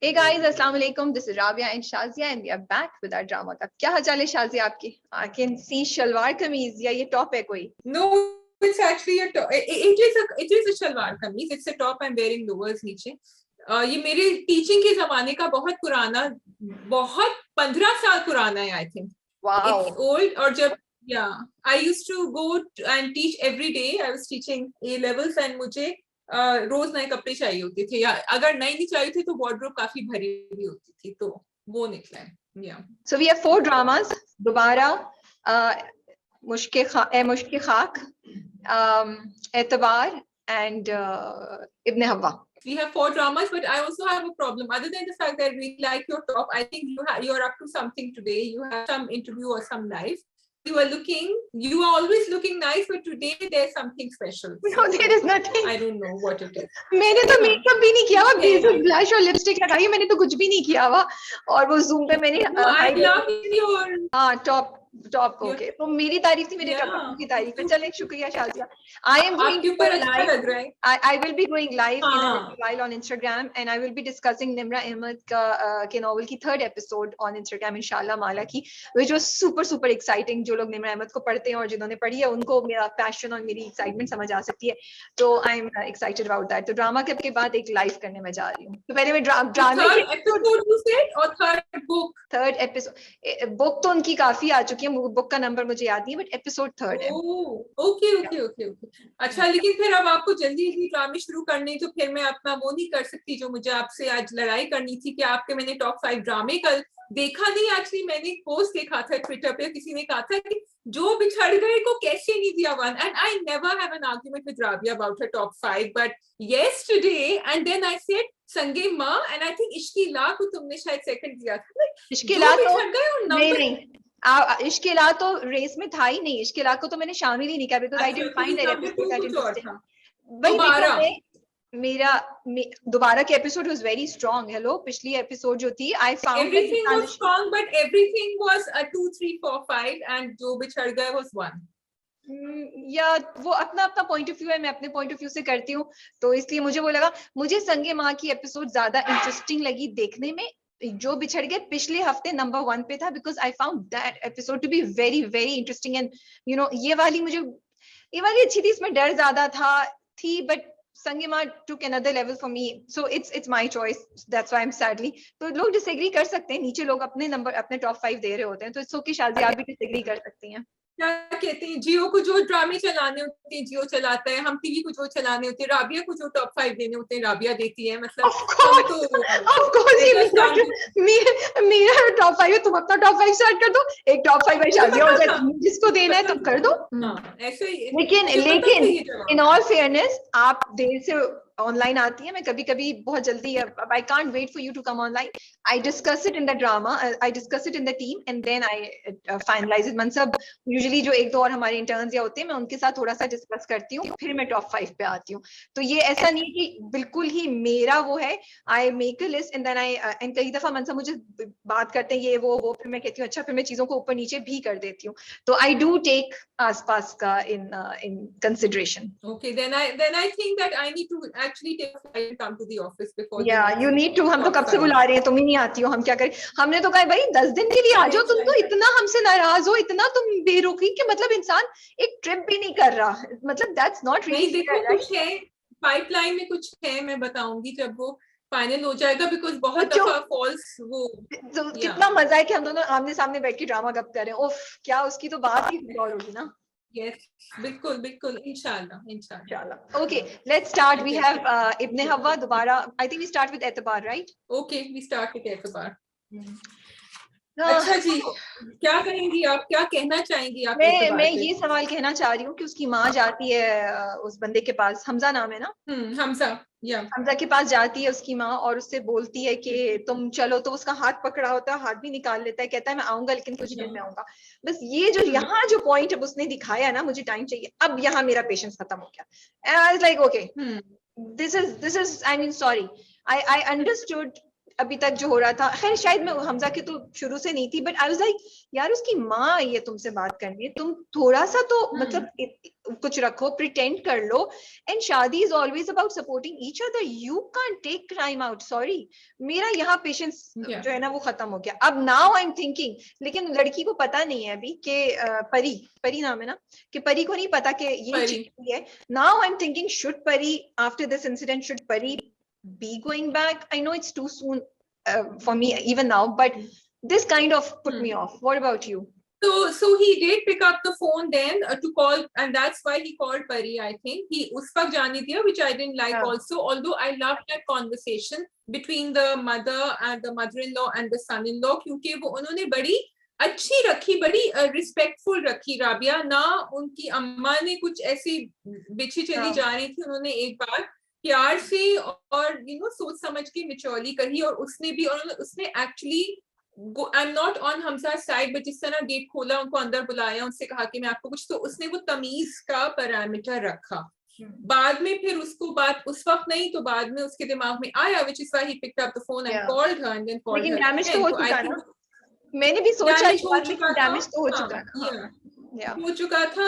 Hey guys, Assalamu alaikum. This is Rabia and Shazia and we are back with our drama का. क्या हाल चाल है Shazia आपकी? I can see salwar कमीज या ये टॉप है कोई? No, it's actually a top. It is a shalwar kameez. It's a top. I'm wearing lowers नीचे. ये मेरे टीचिंग के जमाने का बहुत पुराना, बहुत 15 साल पुराना है I think. Wow. It's old. और जब I used to go and teach every day. I was teaching A levels and मुझे रोज नए कपड़े चाहिए होते थे, या अगर नए नहीं चाहिए थे तो वार्डरोब काफी भरी हुई होती थी, तो वो निकला है. So we have 4 dramas. दोबारा मुश्क खाक, एतबार and Ibn Hawwa. We have 4 dramas, but I also have a problem. Other than the fact that I really like your top, I think you're up to something today. You have some interview or some live. You are always looking nice, but today there's something special. No, there is nothing. I don't know what it is. मैंने तो makeup भी नहीं किया हुआ, basic blush और lipstick लगाई है, मैंने तो कुछ भी नहीं किया हुआ. और वो जूम पे मैंने I love your top okay. तो मेरी तारीफ थी, मेरे कपड़ों की तारीफ है. चलिए शुक्रिया Shazia. I am going to go live. I will be going live in a little while on Instagram and I will be discussing Nimra Ahmed के नॉवल की 3rd episode on Instagram इंशाल्लाह माला की, which was super exciting. जो लोग निम्रा अहमद को पढ़ते हैं और जिन्होंने पढ़ी है उनको मेरा पैशन और मेरी एक्साइटमेंट समझ आ सकती है. तो I am excited about that. तो ड्रामा के बाद एक लाइव करने में जा रही हूँ. तो पहले मैं ड्रामा थर्ड एपिसोड बुक तो उनकी काफी आ चुकी है, बुक का नंबर मुझे याद नहीं, बट एपिसोड 3rd है. ओके. अच्छा, लेकिन फिर अब आपको जल्दी ड्रामे शुरू करने, तो फिर मैं अपना वो नहीं कर सकती जो मुझे आपसे आज लड़ाई करनी थी कि आपके मैंने टॉप 5 ड्रामे कल देखा नहीं. एक्चुअली मैंने एक पोस्ट देखा था ट्विटर पे, किसी ने कहा था कि जो बिछड़ गए को कैसे नहीं दिया 1, and I never have an argument with Rabia about her top 5, but yesterday and then I said संगे माँ, and I think इश्की ला को तुमने शायद सेकंड दिया था. इश्की ला तो नहीं, इश्किला तो रेस में था ही नहीं. इश्किला को तो मैंने शामिल ही नहीं किया because I didn't find that episode that interesting. भाई मेरा दोबारा के episode was very strong. Hello, पिछली एपिसोड जो थी I found everything was strong, but everything was a 2 3 4 5 and जो बिछड़ गए वाज 1. या वो अपना पॉइंट ऑफ व्यू है, मैं अपने पॉइंट ऑफ व्यू से करती हूँ, तो इसलिए मुझे वो लगा. मुझे संगे माँ की एपिसोड ज्यादा इंटरेस्टिंग लगी देखने में. जो बिछड़ गए पिछले हफ्ते नंबर 1 पे था because I found that episode to be very interesting and you know ये वाली अच्छी थी. इसमें डर ज्यादा थी बट संगे माँ took another level for me, so it's my choice, that's why I'm sadly. तो लोग डिसएग्री कर सकते हैं, नीचे लोग अपने टॉप 5 दे रहे होते हैं, तो इट्स ओके शादी, आप भी डिसएग्री कर सकती हैं. क्या कहते हैं, जियो को जो ड्रामे चलाने होते हैं जियो चलाता है, हम टीवी को जो चलाने होते हैं, राबिया को जो टॉप 5 देने होते हैं राबिया देती है. मतलब मेरा टॉप 5 है, तुम अपना टॉप 5 स्टार्ट कर दो. एक टॉप 5 है शादिया हो जाए, जिसको देना है तुम कर दो. ऐसे ही. लेकिन इन ऑल फेयरनेस आप देर से ऑनलाइन आती है, मैं कभी बहुत जल्दी, I can't wait for you to come online. I discuss it in the drama, I discuss it in the team and then I finalise it. मतलब यूजुअली जो 1-2 और हमारे इंटर्न्स या होते हैं, मैं उनके साथ थोड़ा सा डिस्कस करती हूँ, फिर मैं टॉप 5 पे आती हूँ. तो ये ऐसा नहीं कि बिल्कुल ही मेरा वो है. I make a list and then and कई दफा मनसा मुझे बात करते हैं ये वो, फिर मैं कहती हूँ अच्छा, फिर मैं चीजों को ऊपर नीचे भी कर देती हूँ. तो आई डू टेक आसपास का in consideration. Okay, then I think that I need to actually take a flight and come to the office before. Yeah, you need to. हम तो कब से बुला रहे हैं, तुम ही नहीं आती हो, हम क्या करें. हमने तो कहा भाई 10 दिन के लिए आ जाओ. तुम तो इतना हमसे नाराज हो, इतना तुम बेरुखी कि मतलब इंसान एक ट्रिप भी नहीं कर रहा. मतलब that's not really. देखो कुछ है पाइपलाइन में, कुछ है, मैं बताऊंगी जब वो फाइनल हो जाएगा, बिकॉज बहुत दफा फॉल्स वो. तो कितना मजा है कि हम दोनों आमने सामने बैठ के ड्रामा गप कर रहे हैं. उफ, क्या उसकी तो बात ही और होगी ना. Yes, बिल्कुल इंशाल्लाह. Okay, let's start. We have Ibn Hawwa दोबारा. I think we start with एतबार, right? Okay, we start with एतबार. अच्छा जी, क्या कहेंगी आप, क्या कहना चाहेंगी आप? मैं ये सवाल कहना चाह रही हूँ कि उसकी माँ जाती है उस बंदे के पास, हमजा नाम है ना, हमजा के पास जाती है उसकी माँ और उससे बोलती है कि तुम चलो. तो उसका हाथ पकड़ा होता है, हाथ भी निकाल लेता है, कहता है मैं आऊंगा लेकिन कुछ दिन में आऊंगा. बस ये जो यहाँ जो पॉइंट अब उसने दिखाया ना, मुझे टाइम चाहिए. अब यहाँ मेरा पेशेंस खत्म हो गया. And I was like okay, this is I mean sorry, I understood अभी तक जो हो रहा था, खैर शायद मैं हमजा की तो शुरू से नहीं थी, बट आई वाज लाइक यार उसकी माँ आई है तुमसे बात करनी है, तुम थोड़ा सा तो मतलब कुछ रखो, प्रिटेंड कर लो। एंड शादी is always about supporting each other, you can't take crime out. Sorry, मेरा यहाँ पेशेंस जो है ना वो खत्म हो गया। अब नाउ आई एम थिंकिंग, लेकिन लड़की को पता नहीं है अभी कि परी नाम है ना, कि परी को नहीं पता कि ये चीज है। Now I am thinking, should परी आफ्टर दिस इंसिडेंट, शुड परी be going back? I know it's too soon for me even now, but this kind of put me off. What about you? So he did pick up the phone then to call, and that's why he called Pari. I think he us waqt jaani diya, which I didn't like also. Although I loved that conversation between the mother and the mother-in-law and the son-in-law, क्योंकि वो उन्होंने बड़ी अच्छी रखी, बड़ी respectful रखी राबिया ना। उनकी अम्मा ने कुछ ऐसी बिछी चली जा रही थी, उन्होंने एक बार प्यार से और सोच समझ के मिचौली कही, और उसने भी, और उसने actually, I am not on Hamza side, but जिस तरह गेट खोला, उनको अंदर बुलाया, उनसे कहा कि मैं आपको कुछ, तो उसने वो तमीज का पैरामीटर रखा। बाद में फिर उसको बात उस वक्त नहीं, तो बाद में उसके दिमाग में आया, which is why he picked up the phone and called her and then called her. Damage तो हो चुका ना, मैंने भी सोचा डैमेज तो हो चुका ना, हो चुका था।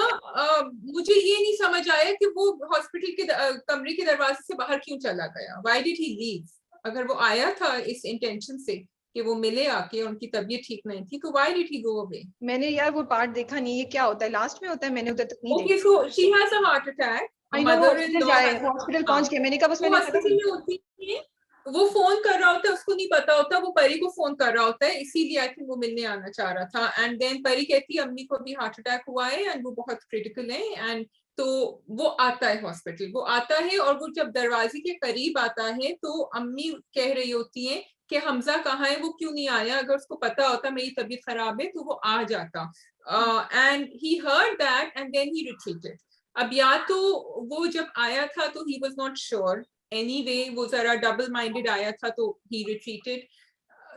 मुझे ये नहीं समझ आया कि वो हॉस्पिटल के कमरे के दरवाजे से बाहर क्यों चला गया। Why did he leave? अगर वो आया था इस इंटेंशन से कि वो मिले आके, उनकी तबीयत ठीक नहीं थी, तो why did he go away? मैंने यार वो पार्ट देखा नहीं, ये क्या होता है, लास्ट में होता है, मैंने उधर तक नहीं देखा। Okay, so she has a heart attack. Hospital पहुंच गए, मैंने कहा बस मैंने हॉस्पिटल में होती है, वो फोन कर रहा होता है, उसको नहीं पता होता, वो परी को फोन कर रहा होता है, इसीलिए आई थिंक वो मिलने आना चाह रहा था। एंड देन परी कहती है अम्मी को भी हार्ट अटैक हुआ है एंड वो बहुत क्रिटिकल है, एंड तो वो आता है हॉस्पिटल, वो आता है, और वो जब दरवाजे के करीब आता है तो अम्मी कह रही होती है कि हमजा कहाँ है, वो क्यों नहीं आया, अगर उसको पता होता मेरी तबीयत खराब है तो वो आ जाता। And he heard that and then he retreated. अब या तो वो जब आया था तो he was not sure, anyway वो जरा डबल माइंडेड आया था तो ही रिट्रीटेड,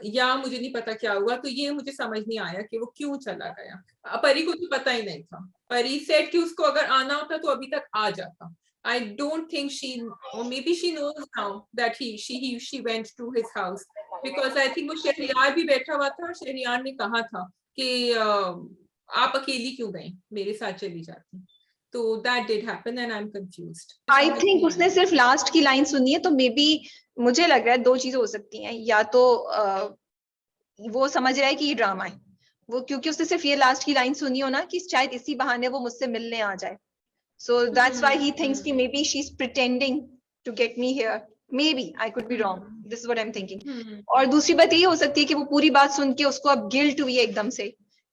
या मुझे नहीं पता क्या हुआ, तो ये मुझे समझ नहीं आया कि वो क्यों चला गया। परी को तो पता ही नहीं था, परी सेड कि उसको अगर आना होता तो अभी तक आ जाता। I don't think she, or maybe she knows now that she went to his house, because I think वो शहरियार भी बैठा हुआ था और शहरियार ने कहा था कि आप अकेली क्यों गई, मेरे साथ चली जाती। तो that did happen and I'm confused. I think उसने सिर्फ लास्ट की लाइन सुनी है, तो मे बी मुझे लग रहा है दो चीजें हो सकती हैं, या तो वो समझ रहा है कि ये ड्रामा है, वो क्योंकि उसने सिर्फ ये लास्ट की लाइन सुनी हो ना कि शायद इसी बहाने वो मुझसे मिलने आ जाए, so that's why he thinks कि maybe she's pretending to get me here. Maybe I could be wrong. This is what I'm thinking. और दूसरी बात ये हो सकती है कि वो पूरी बात सुन के उसको अब गिल्ट हुई है एकदम से,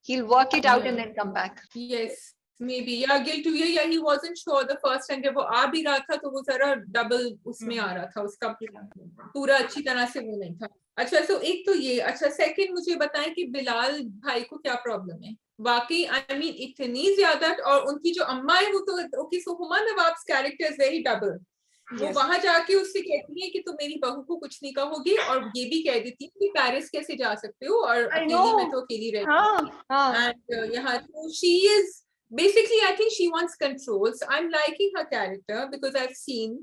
he'll work it out and then come back. Yes, maybe, या गिल्ट हुई है, या he wasn't sure the first time, जब वो आ भी रहा था तो वो जरा डबल उसमें आ रहा था, उसका पूरा अच्छी तरह से वो नहीं था। अच्छा, so एक तो ये, अच्छा सेकंड मुझे बताएं कि बिलाल भाई को क्या प्रॉब्लम है वाकई, आई मीन इतनी ज्यादा, और उनकी जो अम्मा है वो तो okay, so Huma nawabs character is very double. वो वहां जाके उससे कहती है कि तुम मेरी बहू को कुछ नहीं कहोगी, और ये भी कह देती है कि पेरिस कैसे जा सकते हो, और अकेली में तो अकेली रहती, एंड यहाँ तो she is basically I think she wants control. So I'm liking her character because I've seen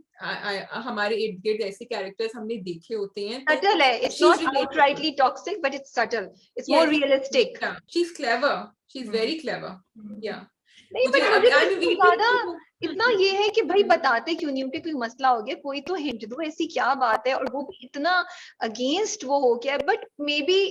हमारे इर्द गिर्द ऐसे characters हमने देखे होते हैं। Subtle है, it's not outrightly toxic, but it's subtle. It's more realistic. Yeah, she's clever. She's very clever. Yeah. नहीं, but मुझे ज़्यादा इतना ये है कि भाई बताते क्यों नहीं हो कि कोई मसला हो गया, कोई तो हिंट दो, ऐसी क्या बात है, और वो भी इतना अगेंस्ट वो हो गया। बट मे बी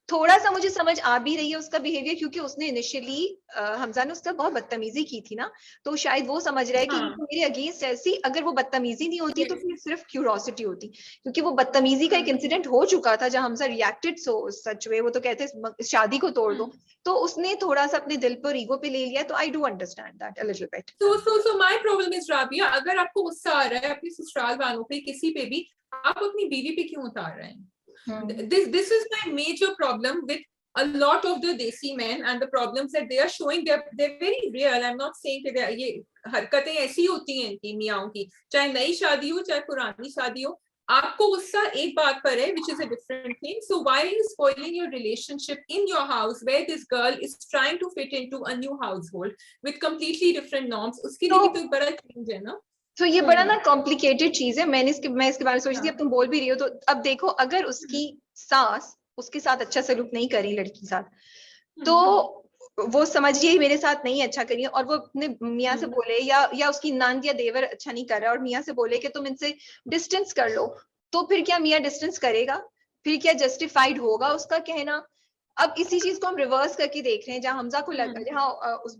थोड़ा सा मुझे समझ आ भी रही है उसका बिहेवियर, क्योंकि उसने इनिशियली हमजा ने उसका बहुत बदतमीजी की थी ना, तो शायद वो समझ रहा है कि तो मेरे अगेंस्ट ऐसी, अगर वो बदतमीजी नहीं होती तो फिर सिर्फ क्यूरोसिटी होती, क्योंकि वो बदतमीजी का एक इंसिडेंट हो चुका था जहां हमजा रिएक्टेड सो सच वे, वो तो कहते हैं शादी को तोड़ दो, तो उसने थोड़ा सा अपने दिल पर ईगो पे ले लिया। तो I do understand that a little bit. So my problem is Rabia, अगर आपको गुस्सा आ रहा है अपने ससुराल वालों पे, किसी पे भी, आप अपनी बीवी पे क्यों उतार रहे हैं? This is my major problem with a lot of the desi men, and the problems that they are showing, they're very real. I'm not saying कि ये हरकतें ऐसी होती हैं इनकी मियाओं की, चाहे नई शादी हो चाहे पुरानी शादी हो, आपको गुस्सा एक बात पर है, which is a different thing. So why are you spoiling your relationship in your house where this girl is trying to fit into a new household with completely different norms? उसके लिए भी तो एक बड़ा change है ना। तो ये बड़ा ना कॉम्प्लिकेटेड चीज है। मैं इसके बारे में सोच रही थी, अब तुम बोल भी रही हो तो अब देखो, अगर उसकी सास उसके साथ अच्छा सलूक नहीं करी लड़की के साथ, तो वो समझिए मेरे साथ नहीं अच्छा करिए, और वो अपने मियाँ से बोले या उसकी नंद या देवर अच्छा नहीं कर रहा और मियाँ से बोले कि तुम इनसे डिस्टेंस कर लो, तो फिर क्या मियाँ डिस्टेंस करेगा? फिर क्या जस्टिफाइड होगा उसका कहना? अब इसी चीज को हम रिवर्स करके देख रहे हैं, जहां हमजा को लग जहां उस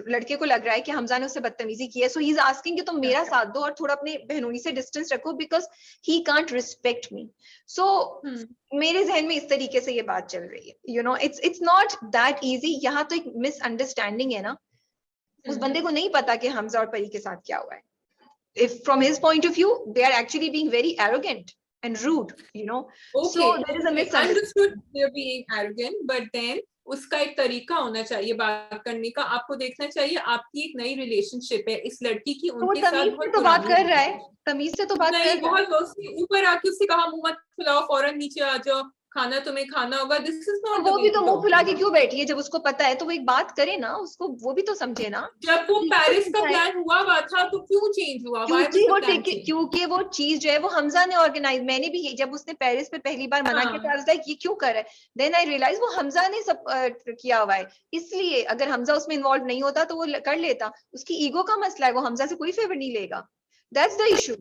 लड़के को लग रहा है कि हमजा ने उससे बदतमीजी की है, सो ही इज आस्किंग कि तुम मेरा साथ दो और थोड़ा अपने बहनोई से डिस्टेंस रखो because he can't respect me. So मेरे जहन में इस तरीके से ये बात चल रही है, you know, it's not that easy. यहाँ तो एक मिसअंडरस्टैंडिंग है ना, उस बंदे को नहीं पता कि हमजा और परी के साथ क्या हुआ है। If from his point of view they are actually being very arrogant and rude, you know. Okay, so there is a misunderstanding. Understood they're being arrogant, but then उसका एक तरीका होना चाहिए बात करने का। आपको देखना चाहिए आपकी एक नई रिलेशनशिप है इस लड़की की, तो उनके साथ बहुत तो बात कर रहा है, तमीज से तो बात कर रहा है। बहुत उसने ऊपर आके उससे कहा मुंह मत फुलाओ, फौरन नीचे आ जाओ, खाना तुम्हें खाना होगा, दिस इज नॉट। वो भी तो मुंह फुला के क्यों बैठी है? जब उसको पता है तो वो एक बात करे ना, उसको वो भी तो समझे ना। जब वो पेरिस का प्लान हुआ था तो क्यों चेंज हुआ? क्योंकि वो चीज जो है वो हमजा ने ऑर्गेनाइज, मैंने भी जब उसने पेरिस पे पहली बार मना किया था ये क्यों कर रहा है, देन आई रियलाइज वो हमजा ने सब किया हुआ है। इसलिए अगर हमजा उसमें इन्वॉल्व नहीं होता तो वो कर लेता, उसकी ईगो का मसला है, वो हमजा से कोई फेवर नहीं लेगा। That's the issue.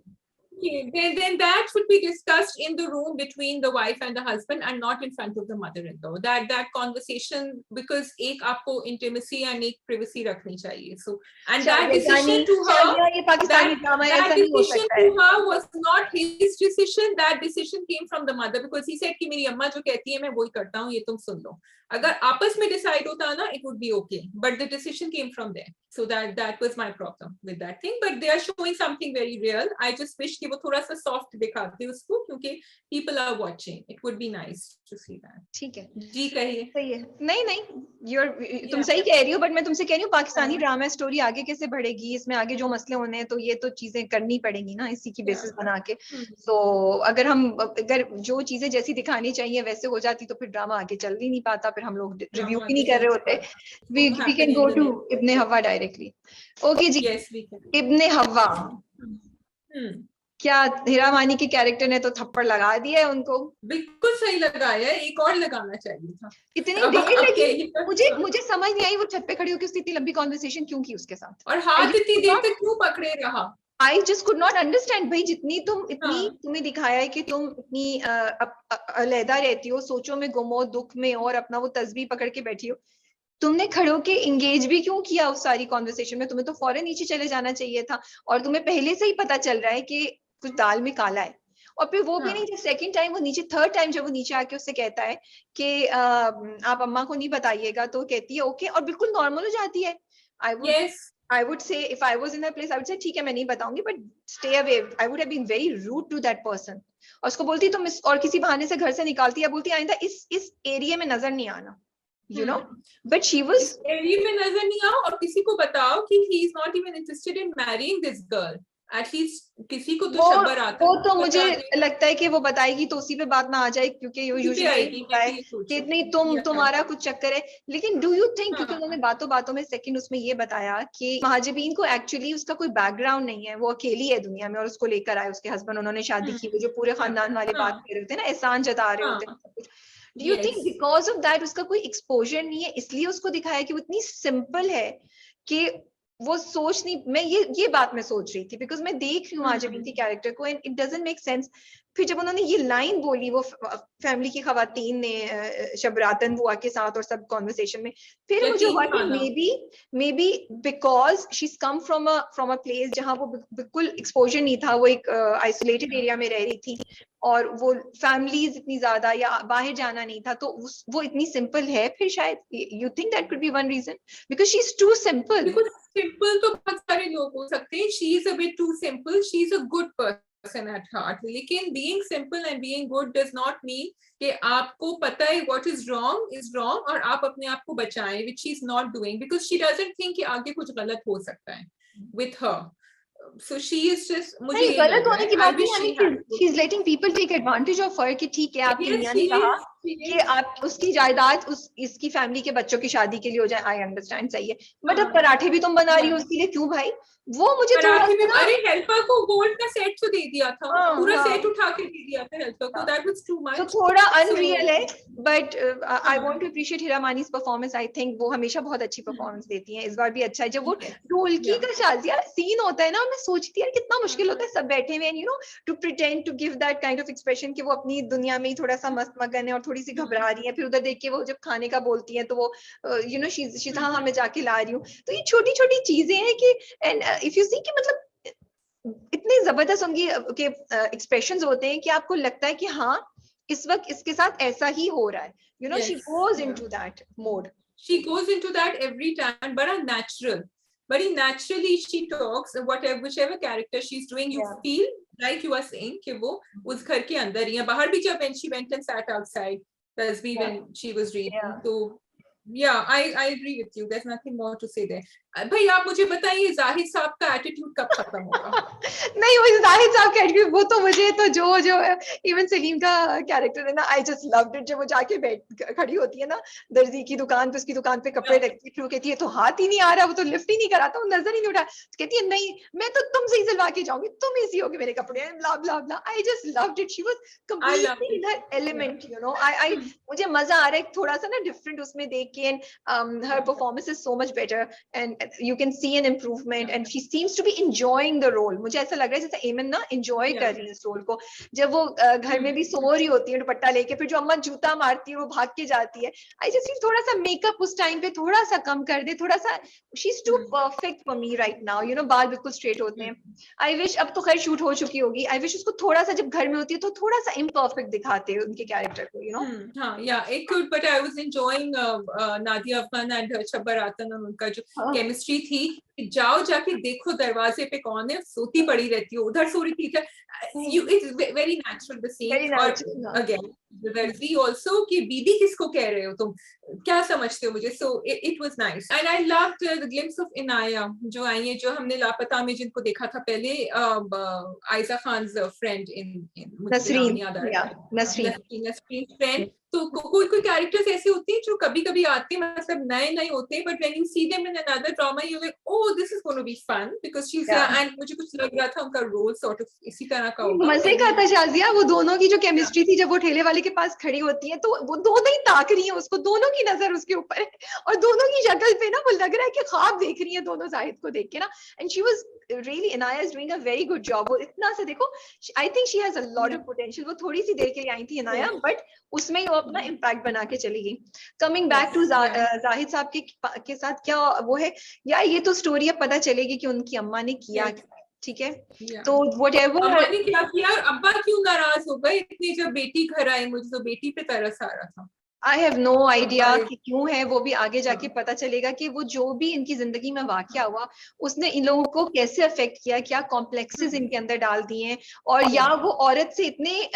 Then that should be discussed in the room between the wife and the husband and not in front of the mother-in-law. That conversation, because एक आपको intimacy and एक privacy रखनी चाहिए. So and that decision to her, that decision to her was not his decision. That decision came from the mother because he said कि मेरी अम्मा जो कहती है मैं वही करता हूँ, ये तुम सुन लो। अगर आपस में decide होता ना, it would be okay. But the decision came from there. So that was my problem with that thing. But they are showing something very real. I just wish कि वो थोड़ा सा soft दिखाते उसको, क्योंकि people are watching. It would be nice to see that. ठीक है जी कहिए। सही है। नहीं तुम सही कह रही हो, बट मैं तुमसे कह रही हूँ पाकिस्तानी ड्रामा स्टोरी आगे कैसे बढ़ेगी, इसमें आगे जो मसले होने हैं तो ये तो चीजें करनी पड़ेंगी ना इसी की बेसिस बना के। तो अगर जो चीजें जैसी दिखानी चाहिए वैसे हो जाती तो फिर ड्रामा आगे चल ही नहीं पाता, फिर हम लोग रिव्यू भी नहीं कर रहे होते। वी कैन गो टू इब्ने हवा डायरेक्टली। ओके जी, इब्ने हवा, क्या हीरा मानी के कैरेक्टर ने तो थप्पड़ लगा दिया है उनको? बिल्कुल सही लगाया है, एक और लगाना चाहिए था। इतनी देर लगी, मुझे समझ नहीं आई वो छत पे खड़ी होकर उसने इतनी लंबी कॉन्वर्सेशन क्यों की उसके साथ, और हाथ इतनी देर तक क्यों पकड़े रहा। I just could not understand भाई, तुम्हें दिखाया है कि तुम इतनी अलहदा रहती हो, सोचो में गुम हो, दुख में, और अपना वो तस्बीह पकड़ के बैठी हो, तुमने खड़ो के इंगेज भी क्यों किया उस सारी कॉन्वर्सेशन में? तुम्हें तो फौरन नीचे चले जाना चाहिए था, और तुम्हें पहले से ही पता चल रहा है कि कुछ दाल में काला है। और फिर वो भी नहीं, जब सेकंड टाइम वो नीचे, थर्ड टाइम जब वो नीचे आके उससे कहता है कि आप अम्मा को नहीं बताइएगा, तो कहती है ओके, और बिल्कुल नॉर्मल हो जाती है। I would say if I was in her place, I would say ठीक है मैं नहीं बताऊंगी, but stay away. I would have been very rude to that person. और उसको बोलती तुम और किसी बहाने से घर से निकालती, या बोलती आइंदा इस एरिया में नजर नहीं आना, you know. But she was area में नजर नहीं आओ, और किसी को बताओ कि he is not even interested in marrying this girl. At least किसी को तो शबर आता है। वो तो मुझे लगता है कि वो बताएगी तो उसी पे बात ना आ जाए, क्योंकि यूजुअली होता है कि नहीं तुम्हारा कुछ चक्कर है। लेकिन डू यू थिंक, क्योंकि उन्होंने बातों में सेकंड उसमें ये बताया कि महाजबीन को एक्चुअली उसका कोई बैकग्राउंड नहीं है, वो अकेली है दुनिया में, और उसको लेकर आए उसके हस्बैंड, उन्होंने शादी की, वो जो पूरे खानदान वाले बात कर रहे होते हैं ना, एहसान जता रहे होते हैं। Do you think because of that उसका कोई एक्सपोजर नहीं है, इसलिए उसको दिखाया कि वो इतनी सिंपल है कि वो सोच नहीं, मैं ये बात मैं सोच रही थी, बिकॉज मैं देख रही हूँ महाजबीन के कैरेक्टर को and it doesn't make sense. फिर जब उन्होंने ये लाइन बोली वो फैमिली की खवातीन ने शबरातन बुआ के साथ और सब कॉन्वर्सेशन में, फिर मुझे हुआ कि may be because she is come from a place जहाँ वो बिल्कुल एक्सपोजर नहीं था, वो एक आइसोलेटेड एरिया में रह रही थी, और वो फैमिलीज इतनी ज्यादा या बाहर जाना नहीं था, तो वो इतनी सिंपल है। फिर शायद you think that could be one reason, because she is too simple. Simple तो बहुत सारे लोग हो सकते हैं, she is a bit too simple, she is a good person at heart, लेकिन being simple and being good does not mean कि आपको पता है व्हाट इज रॉन्ग और आप अपने आप को बचाएं, which she is not doing, because she doesn't think कि आगे कुछ गलत हो सकता है with her. So she is just, मुझे ये गलत होने की बात नहीं, she is letting people take advantage of her कि ठीक है आपकी मियां ने कहा कि आप उसकी जायदाद इसकी फैमिली के बच्चों की शादी के लिए हो जाए, आई अंडरस्टैंड, सही है, बट अब पराठे भी तुम बना रही हो उसके लिए, क्यों भाई? वो मुझे थोड़ा पराठे में, सा अरे हेल्पर को गोल्ड का सेट तो दे दिया था, पूरा हाँ, सेट उठा के दे दिया था हेल्पर को, दैट वाज टू तो मच। थोड़ा अनरियल है, but I want to appreciate Hira Mani's performance. I think वो हमेशा बहुत अच्छी परफॉर्मेंस देती हैं, इस बार भी अच्छा है। जब वो ढोलकी का शाजिया सीन होता है ना, मैं सोचती है कितना मुश्किल होता है, सब बैठे हुए हैं, to pretend to give that kind of expression कि वो अपनी दुनिया में ही थोड़ा सा मस्त मगन है और थोड़ी सी घबरा रही है, फिर उधर देख के वो जब खाने का बोलती है तो वो शीज हाँ मैं जाके ला रही हूँ। तो ये छोटी छोटी चीजें हैं कि, एंड इफ यू सी कि मतलब इतने जबरदस्त उनकी के एक्सप्रेशंस होते हैं कि आपको लगता है कि हाँ इस वक्त इसके साथ ऐसा ही हो रहा है, she goes into that mode. She goes into that every time, बड़ा natural, very naturally she talks, whatever whichever character she's doing, you feel like you are saying कि वो उस घर के अंदर ही है। बाहर भी जब when she went and sat outside Tasbih when she was reading, तो I agree with you, there's nothing more to say there. भाई आप मुझे बताइए जाहिद साहब का एटीट्यूड कब खत्म होगा? नहीं, वो जाहिद साहब का एटीट्यूड, वो तो मुझे तो जो इवन सलीम का कैरेक्टर है ना, आई जस्ट लव्ड इट। जब वो जाके बैठ खड़ी होती है ना दर्जी की दुकान पे, उसकी दुकान पे कपड़े रखती है, कहती है तो हाथ ही नहीं आ रहा, वो तो लिफ्ट ही नहीं कराता, वो नजर ही नहीं उठा, तो कहती है नहीं मैं तो तुमसे ही सिलवा के जाऊंगी, तुम ही सियोगे मेरे कपड़े, blah blah blah. I just loved it, she was completely in her element, I मुझे मजा आ रहा है थोड़ा सा ना डिफरेंट उसमें देख के, and her performance is so much better and you can see an improvement and she seems to be enjoying the role. मुझे ऐसा लग रहा है जैसे एमन ना enjoy कर रही है इस रोल को। जब वो घर में भी सो रही होती है दुपट्टा लेके, फिर जो अम्मा जूता मारती है वो भाग के जाती है, I just feel थोड़ा सा मेकअप उस टाइम पे थोड़ा सा कम कर दे, थोड़ा सा she's too perfect for me right now, बाल बिल्कुल स्ट्रेट होते हैं। I wish, अब तो खैर शूट हो चुकी होगी, I wish उसको थोड़ा सा जब घर में होती है तो थोड़ा सा imperfect दिखाते हैं उनके कैरेक्टर को, हाँ, it could, but I was enjoying Nadia Afghan and Shabbar आतन और उनका जो केमिस्ट्री थी। जाओ जाके देखो दरवाजे पे कौन है, सोती पड़ी रहती है, उधर सो रही थी, it's very natural the scene. और अगेन दर्जी आल्सो कि बीबी किसको कह रहे हो तुम, क्या समझते हो मुझे, so it was nice and I loved the glimpse of Inaya जो आई है, जो हमने लापता में जिनको देखा था पहले, Aiza Khan's friend in Nasreen friend. तो कोई कैरेक्टर्स ऐसे होते हैं जो कभी कभी आते हैं, मतलब नए नए होते हैं, but when you see them in another drama you like oh this is gonna be fun because she is, and मुझे कुछ लग रहा था उनका रोल सॉर्ट ऑफ इसी तरह का होगा। मजे का था शाजिया, वो दोनों की जो केमिस्ट्री थी, जब वो ठेले वाले के पास खड़ी होती है तो वो दोनों ही ताक रही है उसको, दोनों की नजर उसके ऊपर है और दोनों की शक्ल पे ना वो लग रहा है कि ख्वाब देख रही है दोनों जाहिद को देख के ना, and she was really Inaya is doing a very good job. वो इतना सा देखो, I think she has a lot of potential. वो थोड़ी सी देर के लिए आई थी इनाया, बट उसमें ही वो अपना इम्पैक्ट बना के चली गई। कमिंग बैक टू जाहिद साहब के साथ क्या वो है यार, ये तो स्टोरी अब पता चलेगी कि उनकी अम्मा ने किया, ठीक है, तो whatever अम्मा ने क्या किया, अब्बा क्यों नाराज हो गए इतनी, जब बेटी घर आई, मुझे तो बेटी पे तरस आ रहा था। I have no idea कि क्यों है, वो भी आगे जाके पता चलेगा कि वो जो भी इनकी जिंदगी में वाकया हुआ उसने इन लोगों को कैसे अफेक्ट किया, क्या कॉम्प्लेक्सेस इनके अंदर डाल दिए हैं, और या वो औरत से इतने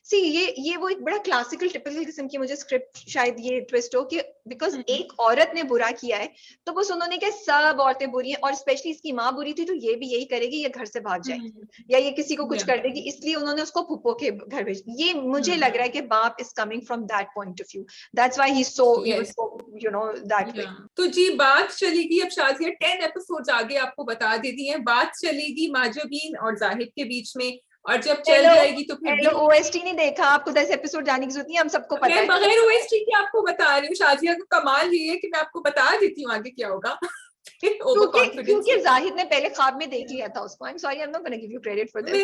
सी ये वो एक बड़ा क्लासिकल टिपिकल किस्म की मुझे स्क्रिप्ट शायद ये ट्विस्ट हो कि बिकॉज एक औरत ने बुरा किया है तो बस उन्होंने कहा सब औरतें बुरी हैं, और स्पेशली इसकी माँ बुरी थी तो ये भी यही करेगी, ये घर से भाग जाएगी या ये किसी को कुछ कर देगी, इसलिए उन्होंने उसको फूफो के घर भेज। ये मुझे लग रहा है कि बाप is coming from that point of view, that's why he's so that way. तो जी बात चलेगी अब शाजिया 10 एपिसोड्स आगे आपको बता देती हैं, बात चलेगी माजबीन और जाहिद के बीच में, और जब चल जाएगी तो फिर OST नहीं देखा, आपको 10 एपिसोड जाने की जरूरत नहीं, हम सबको पता है। मैं बगैर OST के आपको बता रही हूँ शाजिया, का कमाल ये है कि मैं आपको बता देती हूँ आगे क्या होगा। क्योंकि जाहिद ने पहले ख्वाब में देख लिया था उसको। I'm sorry, I'm not going to give you credit for this.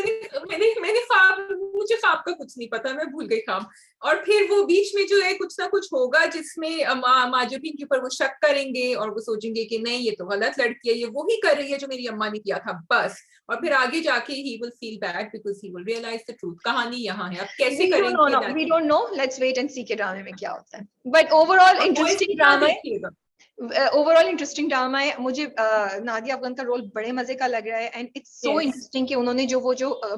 मैंने ख्वाब, मुझे ख्वाब का कुछ नहीं पता, मैं भूल गई ख्वाब। और फिर वो बीच में जो है कुछ ना कुछ होगा जिसमें माजबीन के ऊपर वो शक करेंगे और वो सोचेंगे कि नहीं ये तो गलत लड़की है, ये वो ही कर रही है जो मेरी अम्मा ने किया था बस, और फिर आगे जाके he will feel bad because he will realize the truth। कहानी यहाँ है, अब कैसे करेंगे we don't know, let's wait and see के ड्रामे में क्या होता है, but overall interesting ड्रामा है। ओवरऑल इंटरेस्टिंग ड्रामा है। मुझे नादिया अफगान का रोल बड़े मजे का लग रहा है एंड इट्स सो इंटरेस्टिंग कि उन्होंने जो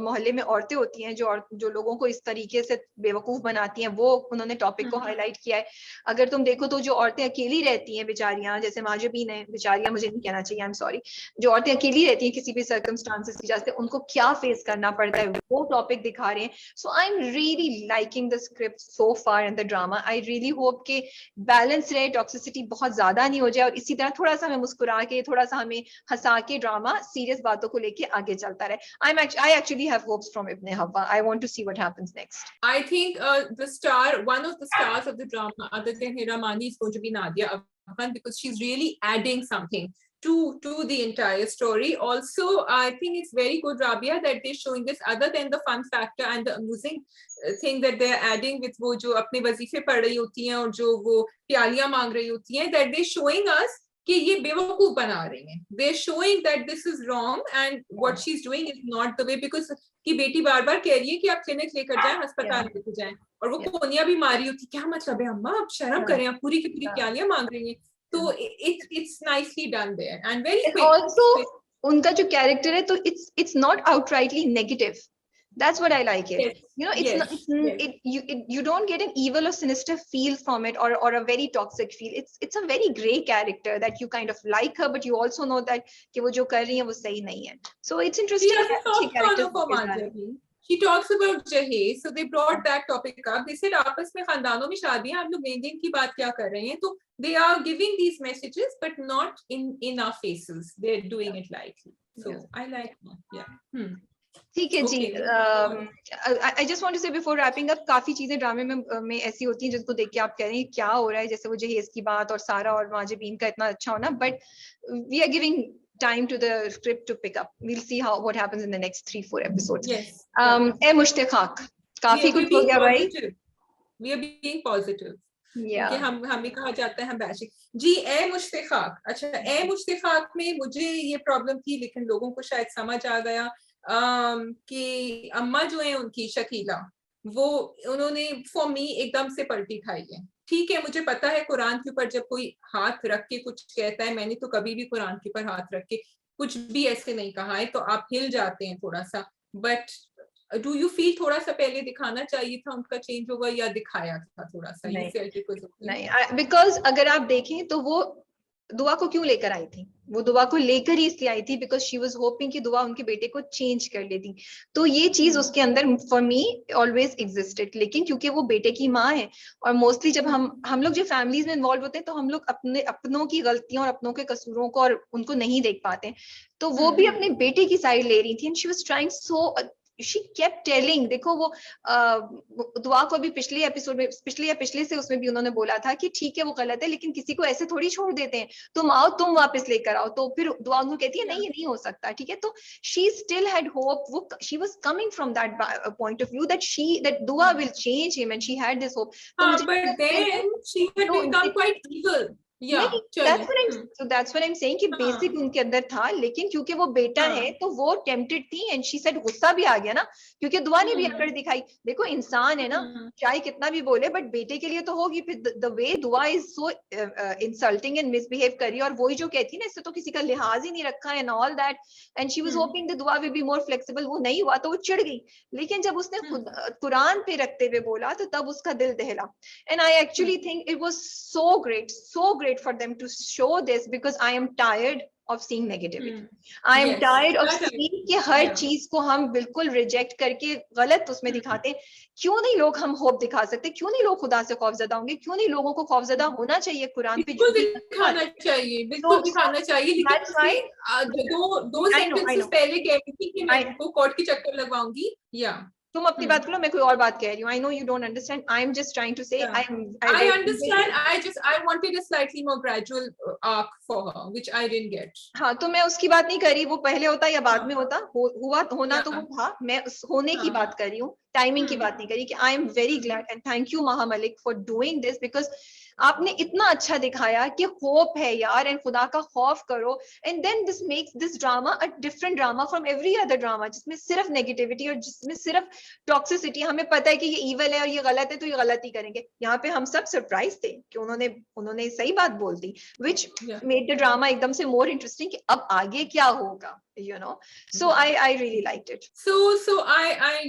मोहल्ले में औरतें होती हैं जो लोगों को इस तरीके से बेवकूफ बनाती हैं, वो उन्होंने टॉपिक को हाईलाइट किया है। अगर तुम देखो तो जो औरतें अकेली रहती हैं बेचारियां, जैसे माजबीन है, बेचारियां मुझे नहीं कहना चाहिए, आई एम सॉरी, जो औरतें अकेली रहती हैं किसी भी सर्कमस्टांसेस की वजह से, उनको क्या फेस करना पड़ता है, वो टॉपिक दिखा रहे हैं। So I am really liking the script so far in the drama. I really hope के बैलेंस रहे, टॉक्सिसिटी बहुत ज्यादा नहीं हो जाए, और इसी तरह थोड़ा सा हमें मुस्कुरा के, थोड़ा सा हमें हंसा के ड्रामा सीरियस बातों को लेके आगे चलता रहे। I actually have hopes from Ibn Hawwa. I want to see what happens next. I think one of the stars of the drama, other than Hiramani, is going to be Nadia Afghan, because she's really adding something to the entire story. Also, I think it's very good, Rabia, that they're showing this, other than the fun factor and the amusing thing that they're adding with वो जो अपने वजीफे पढ़ रही होती हैं और जो वो प्यालियां मांग रही होती हैं, that they're showing us कि ये बेवकूफ बना रही हैं. They're showing that this is wrong and what she's doing is not the way, because कि बेटी बार बार कह रही है कि आप क्लिनिक लेकर जाएं, अस्पताल लेकर जाएं, और वो कोनिया भी मारी होती, क्या मतलब है अम्मा, आप शर्म करें, आप पूरी की पूरी प्यालियां मांग रही हैं. तो it's nicely done there and very quick. Also, उनका जो कैरेक्टर है, तो it's not outrightly negative. That's what I like it. Yes. You know, you don't get an evil or sinister feel from it, or a very toxic feel. It's a very gray character that you kind of like her, but you also know that कि वो जो कर रही है वो सही नहीं है. So it's interesting. She talks about Jaheez, so they brought that topic up. They said आपस में खानदानों में शादियां, आप लोग लेन-देन की बात क्या कर रहे हैं? तो they are giving these messages, but not in our faces. They're doing it lightly. So I like that. Yeah. ठीक है जी. I just want to say before wrapping up, काफी चीजें ड्रामे में ऐसी होती हैं जिनको देख के आप कह रहे हैं क्या हो रहा है, जैसे वो जहेज की बात और सारा और माजिबीन का इतना अच्छा होना, but we are giving time to the script to pick up. We'll see what happens in the next 3-4 episodes. Yes. ए मुश्तिखाक काफी कुछ हो गया भाई. We are being positive. Yeah. कि हमें कहा जाता है हम बैशिंग जी. ए मुश्तिखाक, अच्छा, ए मुश्तिखाक में मुझे ये प्रॉब्लम थी, लेकिन लोगों को शायद समझ आ गया कि अम्मा जो है उनकी शकीला, वो उन्होंने फॉर मी एकदम से पलटी खाई है. ठीक है, मुझे पता है कुरान के ऊपर जब कोई हाथ रख के कुछ कहता है, मैंने तो कभी भी कुरान के ऊपर हाथ रख के कुछ भी ऐसे नहीं कहा है, तो आप हिल जाते हैं थोड़ा सा. बट डू यू फील थोड़ा सा पहले दिखाना चाहिए था उनका चेंज होगा, या दिखाया था थोड़ा सा? नहीं, बिकॉज अगर आप देखें तो वो दुआ को क्यों लेकर आई थी? वो दुआ को लेकर ही इसलिए आई थी बिकॉज शी वाज होपिंग कि दुआ उनके बेटे को चेंज कर लेती. तो ये चीज उसके अंदर फॉर मी ऑलवेज एग्जिस्टेड. लेकिन क्योंकि वो बेटे की माँ है, और मोस्टली जब हम लोग जो फैमिलीज में इन्वॉल्व होते हैं, तो हम लोग अपनों की गलतियों और अपनों के कसूरों को और उनको नहीं देख पाते. तो वो भी अपने बेटे की साइड ले रही थी, and she was trying so, she kept telling. देखो वो दुआ को भी पिछले एपिसोड में, पिछले से उसमें भी उन्होंने बोला था कि ठीक है वो गलत है, लेकिन किसी को ऐसे थोड़ी छोड़ देते हैं, तुम आओ, तुम वापस लेकर आओ. तो फिर दुआ उनको कहती है नहीं, ये नहीं हो सकता. ठीक है, तो she still had hope. वो she was coming from that point of view that दुआ will change him, and she had this hope. but then she had become quite evil. Yeah, that's what I'm saying कि basic उनके अंदर था, लेकिन क्योंकि वो बेटा है तो वो टेम्प्टेड थी, एंड शी सेड, गुस्सा भी आ गया ना, क्योंकि दुआ ने भी अकड़ दिखाई. देखो इंसान है ना, चाहे कितना भी बोले, बट बेटे के लिए तो होगी. फिर द वे दुआ is so insulting and misbehave करी, और वही जो कहती है ना, इससे तो किसी का लिहाज ही नहीं रखा है, and all that. And she was hopping the दुआ विल बी मोर फ्लेक्सिबल. वो नहीं हुआ तो वो चिढ़ गई. लेकिन जब उसने कुरान पे रखते हुए बोला, तो तब उसका दिल दहला. And I actually think it was so great for them to show this, because I am tired of seeing negativity. I am tired of seeing कि हर चीज को हम बिल्कुल रिजेक्ट करके गलत उसमें दिखाते. क्यों नहीं लोग हम होप दिखा सकते? क्यों नहीं लोग खुदा से खौफजदा होंगे? क्यों नहीं लोगों को खौफजदा होना चाहिए कुरान पे? बिल्कुल दिखाना चाहिए, बिल्कुल दिखाना चाहिए. लेकिन दो सेंटेंसेस पहले कह रही थी कि मैं इनको कोर्ट की चक्कर लगवाऊंगी. या तुम अपनी बात करो, मैं कोई और बात कह रही हूँ. I know you don't understand. I am just trying to say. I understand. I wanted a slightly more gradual arc for her, which I didn't get. हाँ, तो मैं उसकी बात नहीं कर रही वो पहले होता या बाद में होता. होना तो वो था. मैं होने की बात कर रही हूँ, टाइमिंग की बात नहीं करी, कि I am very glad and thank you Maha Malik for doing this, because आपने इतना अच्छा दिखाया कि होप है यार, एंड खुदा का खौफ करो, and then this makes this drama a different drama from every other drama, जिसमें सिर्फ नेगेटिविटी और जिसमें सिर्फ टॉक्सिसिटी, हमें पता है कि ये इवल है और ये गलत है तो ये गलत ही करेंगे। यहाँ पे हम सब सरप्राइज थे कि उन्होंने सही बात बोल दी, विच मेड द ड्रामा एकदम से मोर इंटरेस्टिंग कि अब आगे क्या होगा, you know. So I really liked it. So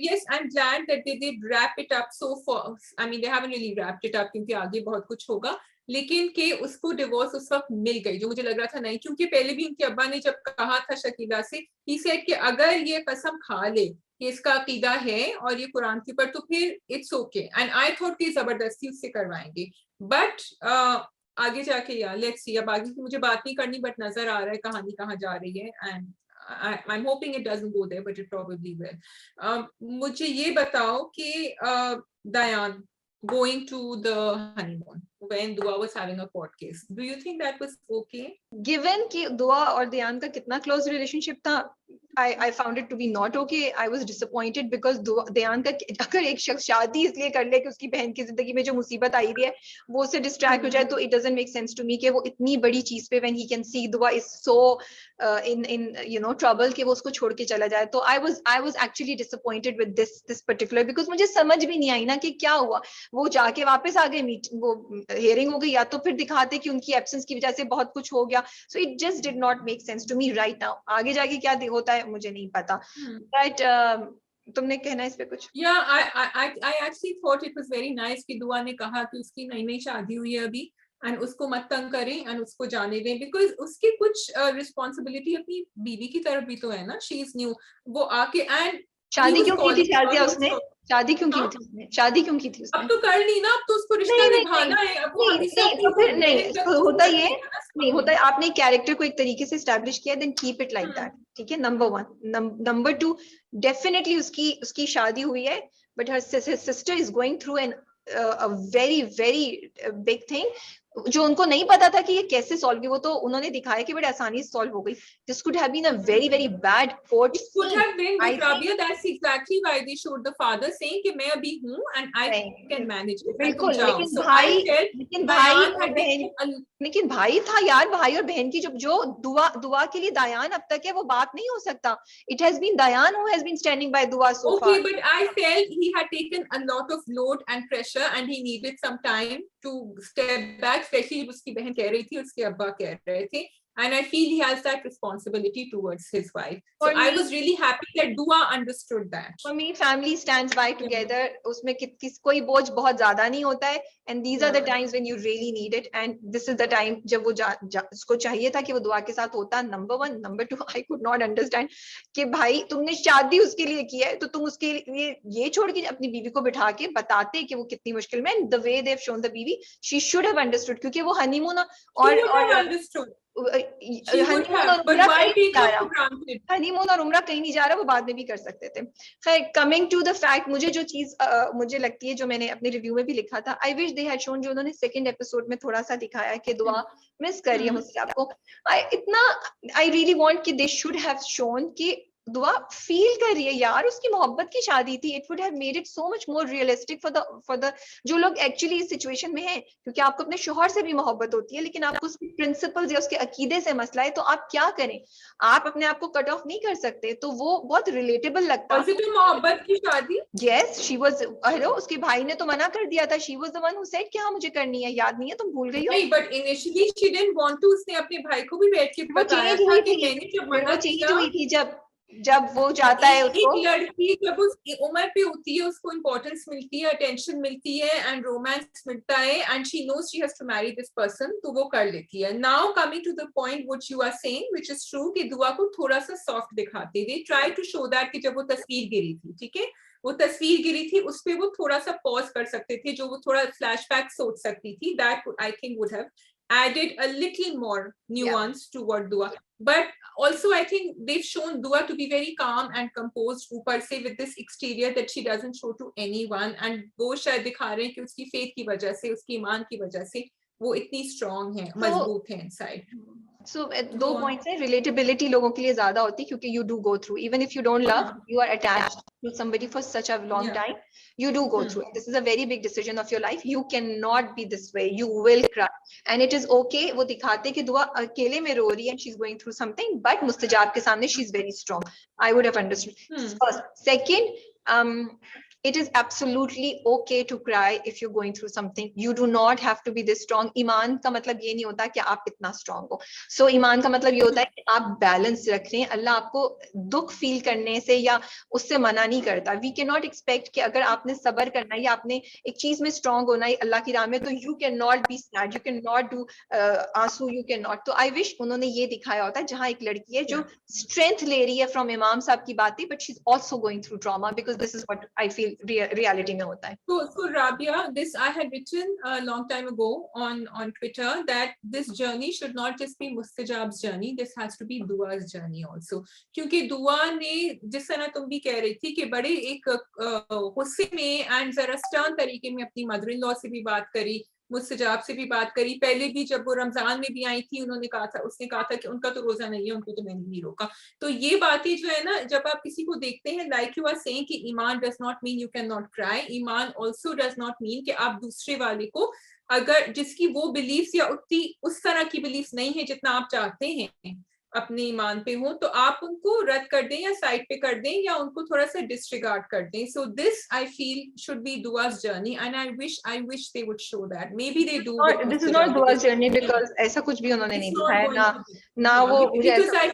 yes, I'm glad that they did wrap it up so far. I mean, they haven't really wrapped it up क्योंकि आगे बहुत कुछ होगा, लेकिन कि उसको डिवोर्स उस वक्त मिल गई, जो मुझे लग रहा था नहीं, क्योंकि पहले भी उनके अब्बा ने जब कहा था शकीला से, he said कि अगर ये कसम खा ले कि इसका अकीदा है और ये कुरान के ऊपर, तो फिर it's okay, and I thought कि जबरदस्ती उससे करवाएंगे, बट आगे जाके यार लेट्स सी, अब आगे की मुझे बात नहीं करनी, बट नजर आ रहा है कहानी कहाँ जा रही है, and I'm hoping it doesn't go there, but it probably will. मुझे ये बताओ कि Dayan going to the honeymoon when Dua was having a court case, do you think that was okay? Given कि दुआ और दयान का कितना क्लोज रिलेशनशिप था, I found it to be not okay. I was disappointed because दयान का अगर एक शख्स शादी इसलिए कर ले कि उसकी बहन की जिंदगी में जो मुसीबत आई हुई है वो उससे डिस्ट्रैक्ट हो जाए, तो it doesn't make sense to me कि वो इतनी बड़ी चीज पे when he can see दुआ is so in you know trouble कि वो उसको छोड़ के चला जाए। तो I was actually disappointed with this particular, because मुझे समझ भी नहीं आई ना कि क्या हुआ, वो जाके वापस आ गए, वो हेयरिंग हो गई, या तो फिर दिखाते कि उनकी एब्सेंस की वजह से बहुत कुछ हो गया। So it just did not make sense to me right now. आगे जाके क्या होता है मुझे नहीं पता, but तुमने कहना है इस पे कुछ? Yeah, I actually thought it was very nice कि दुआ ने कहा कि उसकी नई नई शादी हुई है अभी, एंड उसको मत तंग करें एंड उसको जाने दें, बिकॉज उसकी कुछ रिस्पॉन्सिबिलिटी अपनी बीवी की तरफ भी तो है ना, शी इज न्यू, वो आके एंड शादी क्यों की थी शादिया उसने? शादी क्यों की थी उसने? शादी क्यों की थी उसने? अब तो कर ली ना, अब तो उसको रिश्ता निभाना है, अब वो हमेशा तो फिर नहीं तो होता ये नहीं होता है, आपने कैरेक्टर को एक तरीके से एस्टैब्लिश किया, then keep it like that, ठीक है, नंबर 1। नंबर 2, डेफिनेटली उसकी शादी हुई है, but her sister is going through an very very big thing, जो उनको नहीं पता था कि ये कैसे सॉल्व की, वो तो उन्होंने दिखाया कि बड़ी आसानी से सॉल्व हो गई। This could have been a very very bad court It could have been, but Rabia, that's exactly why they showed the father saying कि मैं अभी हूँ and I can manage it. बिल्कुल, लेकिन so भाई I felt लेकिन भाई Dayan और had बहन, taken लेकिन भाई था यार, भाई और बहन की जो दुआ के लिए दायान अब तक है, वो बात नहीं हो सकता। It has been Dayan who has been standing by Dua so far. Okay, but I felt he had taken a lot of load and pressure and he needed some time to step back, especially उसकी बहन कह रही थी, उसके अब्बा कह रहे थे, and I feel he has that responsibility towards his wife. So I was really happy that Dua understood that. For me, family stands by together. उसमें कोई बोझ बहुत ज्यादा नहीं होता है, and these are the times when you really need it, and this is the time जब वो उसको चाहिए था कि वो दुआ के साथ होता। Number 1, number 2, I could not understand कि भाई तुमने शादी उसके लिए की है, तो तुम उसके लिए ये छोड़ के अपनी बीवी को बिठा के बताते कि वो कितनी मुश्किल में, the way they've shown the बीवी, she should have understood, क्योंकि वो हनीमून हनीमून और उम्रा कहीं नहीं जा रहा, वो बाद में भी कर सकते थे। खैर, कमिंग टू द फैक्ट, मुझे जो चीज मुझे लगती है, जो मैंने अपने रिव्यू में भी लिखा था, I wish they had shown, जो उन्होंने सेकंड एपिसोड में थोड़ा सा दिखाया कि दुआ मिस कर रही है मुझसे आपको, आई रियली वांट कि दे शुड हैव शोन कि दुआ फील कर रही है यार, उसकी मोहब्बत की शादी थी। It would have made it so much more realistic for the जो लोग एक्चुअली इस सिचुएशन में हैं, क्योंकि आपको अपने शोहर से भी मोहब्बत होती है, लेकिन आपको उसके प्रिंसिपल्स या उसके अकीदे से मसला है, तो आप क्या करें? आप अपने आप को कट ऑफ नहीं कर सकते। तो वो बहुत रिलेटेबल लगता है। मोहब्बत की शादी, यस, शी वाज, हेलो, उसके भाई ने तो मना कर दिया था, she was the one who said कि हाँ मुझे करनी है, याद नहीं है, तुम भूल गई हो? नहीं, but initially she didn't want to, उसने अपने भाई को भी बैठ के बताया था कि मैंने जब मना चेंज हुई थी, जब वो जाता है उसको, एक लड़की जब उस उम्र पे होती है, उसको इंपॉर्टेंस मिलती है, अटेंशन मिलती है एंड रोमांस मिलता है, and she knows she has to marry this person, तो वो कर लेती है। Now coming to the point which you are saying, which is true, कि दुआ को थोड़ा सा सॉफ्ट दिखाते, they try to show that कि जब वो तस्वीर गिरी थी, ठीक है, वो तस्वीर गिरी थी, उस पे वो थोड़ा सा पॉज कर सकते थे, जो वो थोड़ा फ्लैशबैक सोच सकती थी, that I think would have added a little more nuance toward Dua. But also I think they've shown Dua to be very calm and composed ऊपर से, with this exterior that she doesn't show to anyone, and वो शायद दिखा रहे हैं कि उसकी faith की वजह से, उसकी ईमान की वजह से वो इतनी स्ट्रांग है, So- मजबूत है इनसाइड। So दो पॉइंट्स है, रिलेटेबिलिटी लोगों के लिए ज्यादा होती है क्योंकि you do go through, even if you don't love, you are attached to somebody for such a long time, you do go through. This is a very big decision of your life. You cannot be this way. You will cry, and it is okay. वो दिखाते कि दुआ अकेले में रो रही है and she's going through something, but मुस्तजाब के सामने she's very strong. I would have understood. First, second, it is absolutely okay to cry if you're going through something. You do not have to be this strong. ईमान का मतलब ये नहीं होता कि आप इतना strong हो. So ईमान का मतलब ये होता है कि आप बैलेंस रख रहे हैं. अल्लाह आपको दुख फील करने से या उससे मना नहीं करता. We cannot expect कि अगर आपने सब्र करना है या आपने एक चीज में strong होना है अल्लाह की राह में, तो you cannot be sad, you cannot do आंसू, you cannot. तो I wish उन्होंने ये दिखाया होता है जहाँ एक लड़की है जो strength ले रही है from इमाम साहब की बातें, but she's also going through trauma, because this is what I feel reality में होता है. So Rabia, this I had written a long time ago on Twitter that this journey should not just be Mustajab's journey, this has to be Dua's journey also. क्योंकि दुआ ने, जिस तरह तुम भी कह रही थी कि बड़े एक गुस्से में एंड जरा स्टर्न तरीके में अपनी मदर इन लॉ से भी बात करी, मुस्तजाब से भी बात करी, पहले भी जब वो रमजान में भी आई थी उन्होंने कहा था, उसने कहा था कि उनका तो रोजा नहीं है, उनको तो मैंने नहीं रोका. तो ये बातें जो है ना, जब आप किसी को देखते हैं, लाइक यू आर सेइंग कि ईमान does not mean you can not cry, ईमान ऑल्सो डज नॉट मीन कि आप दूसरे वाले को, अगर जिसकी वो बिलीफ्स या उतनी उस तरह की बिलीफ्स नहीं है जितना आप चाहते हैं अपने ईमान पे हो, तो आप उनको रद्द कर दें या साइड पे कर दें या उनको थोड़ा सा डिसरिगार्ड कर दें. So this I feel should be Dua's journey and I wish they would show that. Maybe they do. This is not दुआ's journey because ऐसा कुछ भी उन्होंने नहीं दिखाया ना वो मुझे ऐसा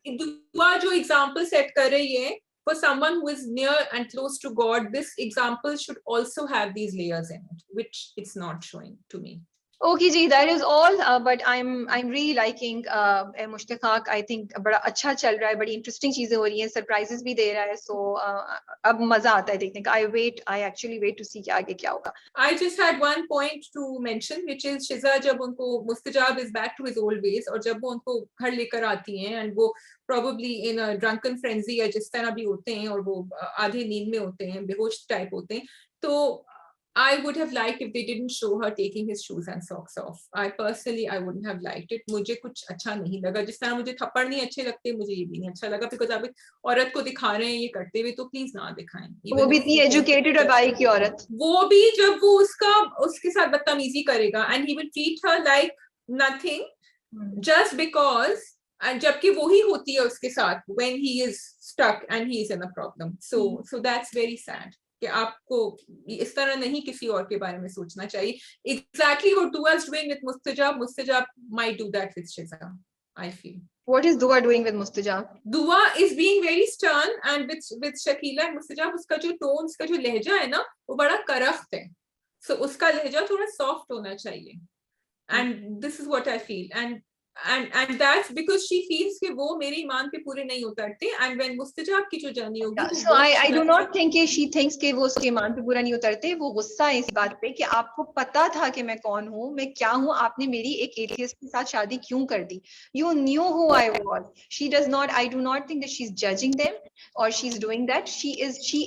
दुआ जो एग्जांपल सेट कर रही है for someone who is near and close to God, this example should also have these layers in it, which it's not showing to me. Okay ji, that is all, but I'm really liking Mushtaq. I think बड़ा अच्छा चल रहा है, बड़ी interesting चीजें हो रही हैं, surprises भी दे रहा है, so अब मजा आता है देखने का. I actually wait to see कि आगे क्या होगा. I just had one point to mention, which is शिजा जब उनको मुस्तजाब is back to his old ways, और जब वो उनको घर लेकर आती हैं and वो probably in a drunken frenzy या जिस तरह भी होते हैं और वो आधे नींद में होते हैं, बेहोश टाइप होते हैं, तो I would have liked if they didn't show her taking his shoes and socks off. I personally wouldn't have liked it. मुझे कुछ अच्छा नहीं लगा. जिस तरह मुझे थप्पड़ नहीं अच्छे लगते, मुझे ये भी नहीं अच्छा लगा, because आप औरत को दिखा रहे हैं ये करते हुए, तो प्लीज ना दिखाएं. वो भी इतनी एजुकेटेड और बाई की औरत, वो भी जब वो उसके साथ बदतमीजी करेगा and he will treat her like nothing just because, and जबकि वो ही होती है उसके साथ when he is stuck and he is in a problem. So that's very sad. कि आपको इस तरह नहीं किसी और के बारे में सोचना चाहिए. Exactly what Dua is doing with Mustajab might do that with Shiza, I feel. What is Dua doing with Mustajab? Dua is being very stern, and with Shakila and Mustajab, उसका जो टोन, उसका जो लहजा है ना, वो बड़ा करख्त है. So उसका लहजा थोड़ा सॉफ्ट होना चाहिए. And this is what I feel. And that's because she feels कि वो मेरे ईमान पे पूरे नहीं उतरते, and when मुस्तजाब की जो जर्नी होगी, so I do not think कि she thinks कि वो उसके ईमान पे पूरा नहीं उतरते. वो गुस्सा है इस बात पे कि आपको पता था कि मैं कौन हूँ, मैं क्या हूँ, आपने मेरी एक एथियस्ट के साथ शादी क्यों कर दी. You knew who I was. She does not. I do not think that she's judging them or she's doing that. She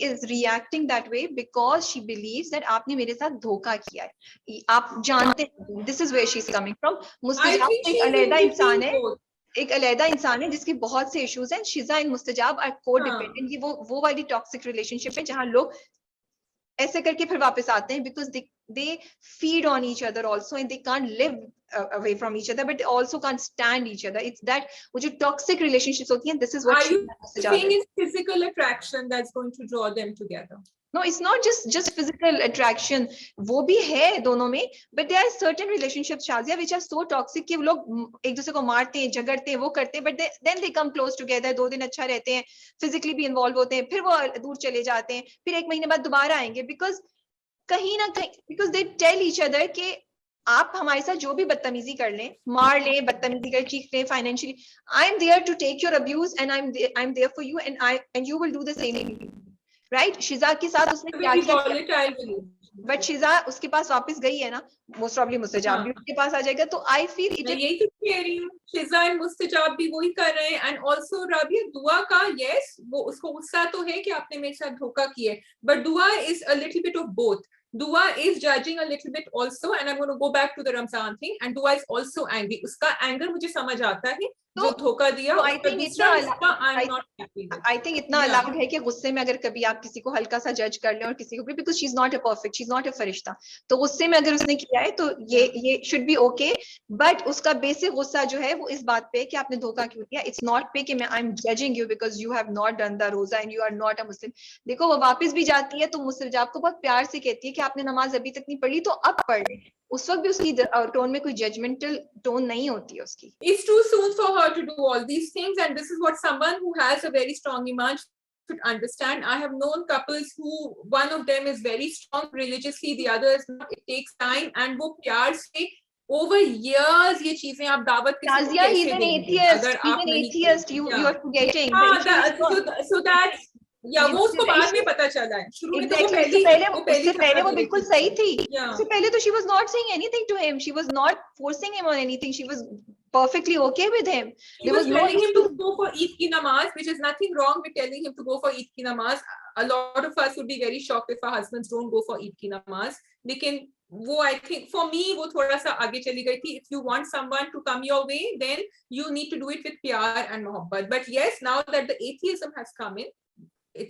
is reacting that way because she believes that आपने मेरे साथ धोखा किया है. आप जानते हैं, this is where she's coming from. मुस्तजाब एक अलग इंसान है, एक अलहदा इंसान है जिसके बहुत से इश्यूज हैं. शिजा एंड मुस्तजाब आर कोडिपेंडेंट. ये वो वाली टॉक्सिक रिलेशनशिप है जहां लोग ऐसे करके फिर वापस आते हैं because they feed on each other also and they can't live away from each other but they also can't stand each other. It's that वो जो toxic relationships होती हैं, this is what are you saying is physical attraction that's going to draw them together? No, it's not just physical attraction. वो भी है दोनों में, but there are certain relationships, Shazia, which are so toxic कि वो लोग एक दूसरे को मारते हैं, झगड़ते हैं, वो करते हैं, but then they come close together. 2 दिन अच्छा रहते हैं, physically भी involve होते हैं, फिर वो दूर चले जाते हैं, फिर 1 महीने बाद दोबारा आएंगे, because कहीं ना कहीं because they tell each other कि आप हमारे साथ जो भी बदतमीजी कर लें, मार लें, बदतमीजी कर, चीख लें, financially, I am there to take your abuse and I'm there for you and you will do the same. Right. Shiza के साथ उसने क्या किया, बट शिजा उसके पास वापस गई है ना, मोस्ट प्रॉब्ली मुस्तजाब भी उसके पास आ जाएगा. तो आई फील इट, यही तो कह रही हूँ, शिजा एंड मुस्तजाब भी वही कर रहे हैं. एंड आल्सो राबिया, दुआ का यस, वो उसको गुस्सा तो है कि आपने मेरे साथ धोखा किया है, बट दुआ is a little bit of both. Dua is judging a little bit also, and I'm going to go back to the Ramzan thing. And Dua is also angry. उसका anger मुझे समझ आता है, जो धोखा दिया. I think दूसरा इसका I'm not happy with. I think इतना allowed है कि गुस्से में अगर कभी आप किसी को हल्का सा जज कर लें और किसी को भी, because she's not a perfect, she's not a फरिश्ता, तो गुस्से में अगर उसने किया है तो ये should be okay, but उसका बेसिक गुस्सा जो है वो इस बात पे कि आपने धोखा क्यों दिया. It's not पे कि मैं I'm judging you because you have not done the रोजा and you are not a Muslim. देखो वो वापस भी जाती है तो मुझसे आपको बहुत प्यार से कहती है कि आपने नमाज अभी तक नहीं पढ़ी तो अब पढ़ ले. उस वक्त भी उसकी टोन में कोई जजमेंटल टोन नहीं होती है उसकी. It's too soon for her to do all these things, and this is what someone who has a very strong iman should understand. I have known couples who one of them is very strong religiously, the other is not. It takes time, and वो प्यार से over years ये चीजें आप दावत के साथ he's an atheist, you are forgetting. So that वो उसको बाद में पता चला है. शुरू में तो वो पहले वो बिल्कुल सही थी. उससे पहले तो she was not saying anything to him, she was not forcing him on anything, she was perfectly okay with him. She was telling him to go for Eid ki namaz, which is nothing wrong with telling him to go for Eid ki namaz. A lot of us would be very shocked if our husbands don't go for Eid ki namaz. लेकिन वो I think for me वो थोड़ा सा आगे चली गई थी. If you want someone to come your way, then you need to do it with प्यार and मोहब्बत. But yes, now that the atheism has come in,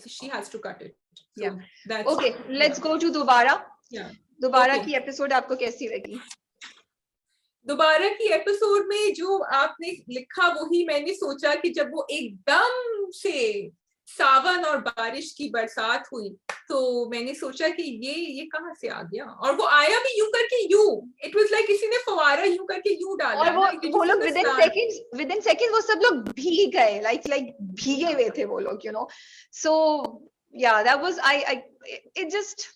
she has to cut it. So yeah. That's okay. Let's go to दोबारा. Yeah. दोबारा की episode आपको कैसी लगी? दोबारा की एपिसोड में जो आपने लिखा वही मैंने सोचा कि जब वो एकदम से सावन और बारिश की बरसात हुई तो मैंने सोचा कि ये कहाँ से आ गया. और वो आया भी यूं करके यूं. It was like किसी ने फवारा यूं करके यूं डाला. और वो लोग within seconds वो सब लोग भीग गए, like भीगे हुए थे वो लोग, you know. So yeah, that was it just.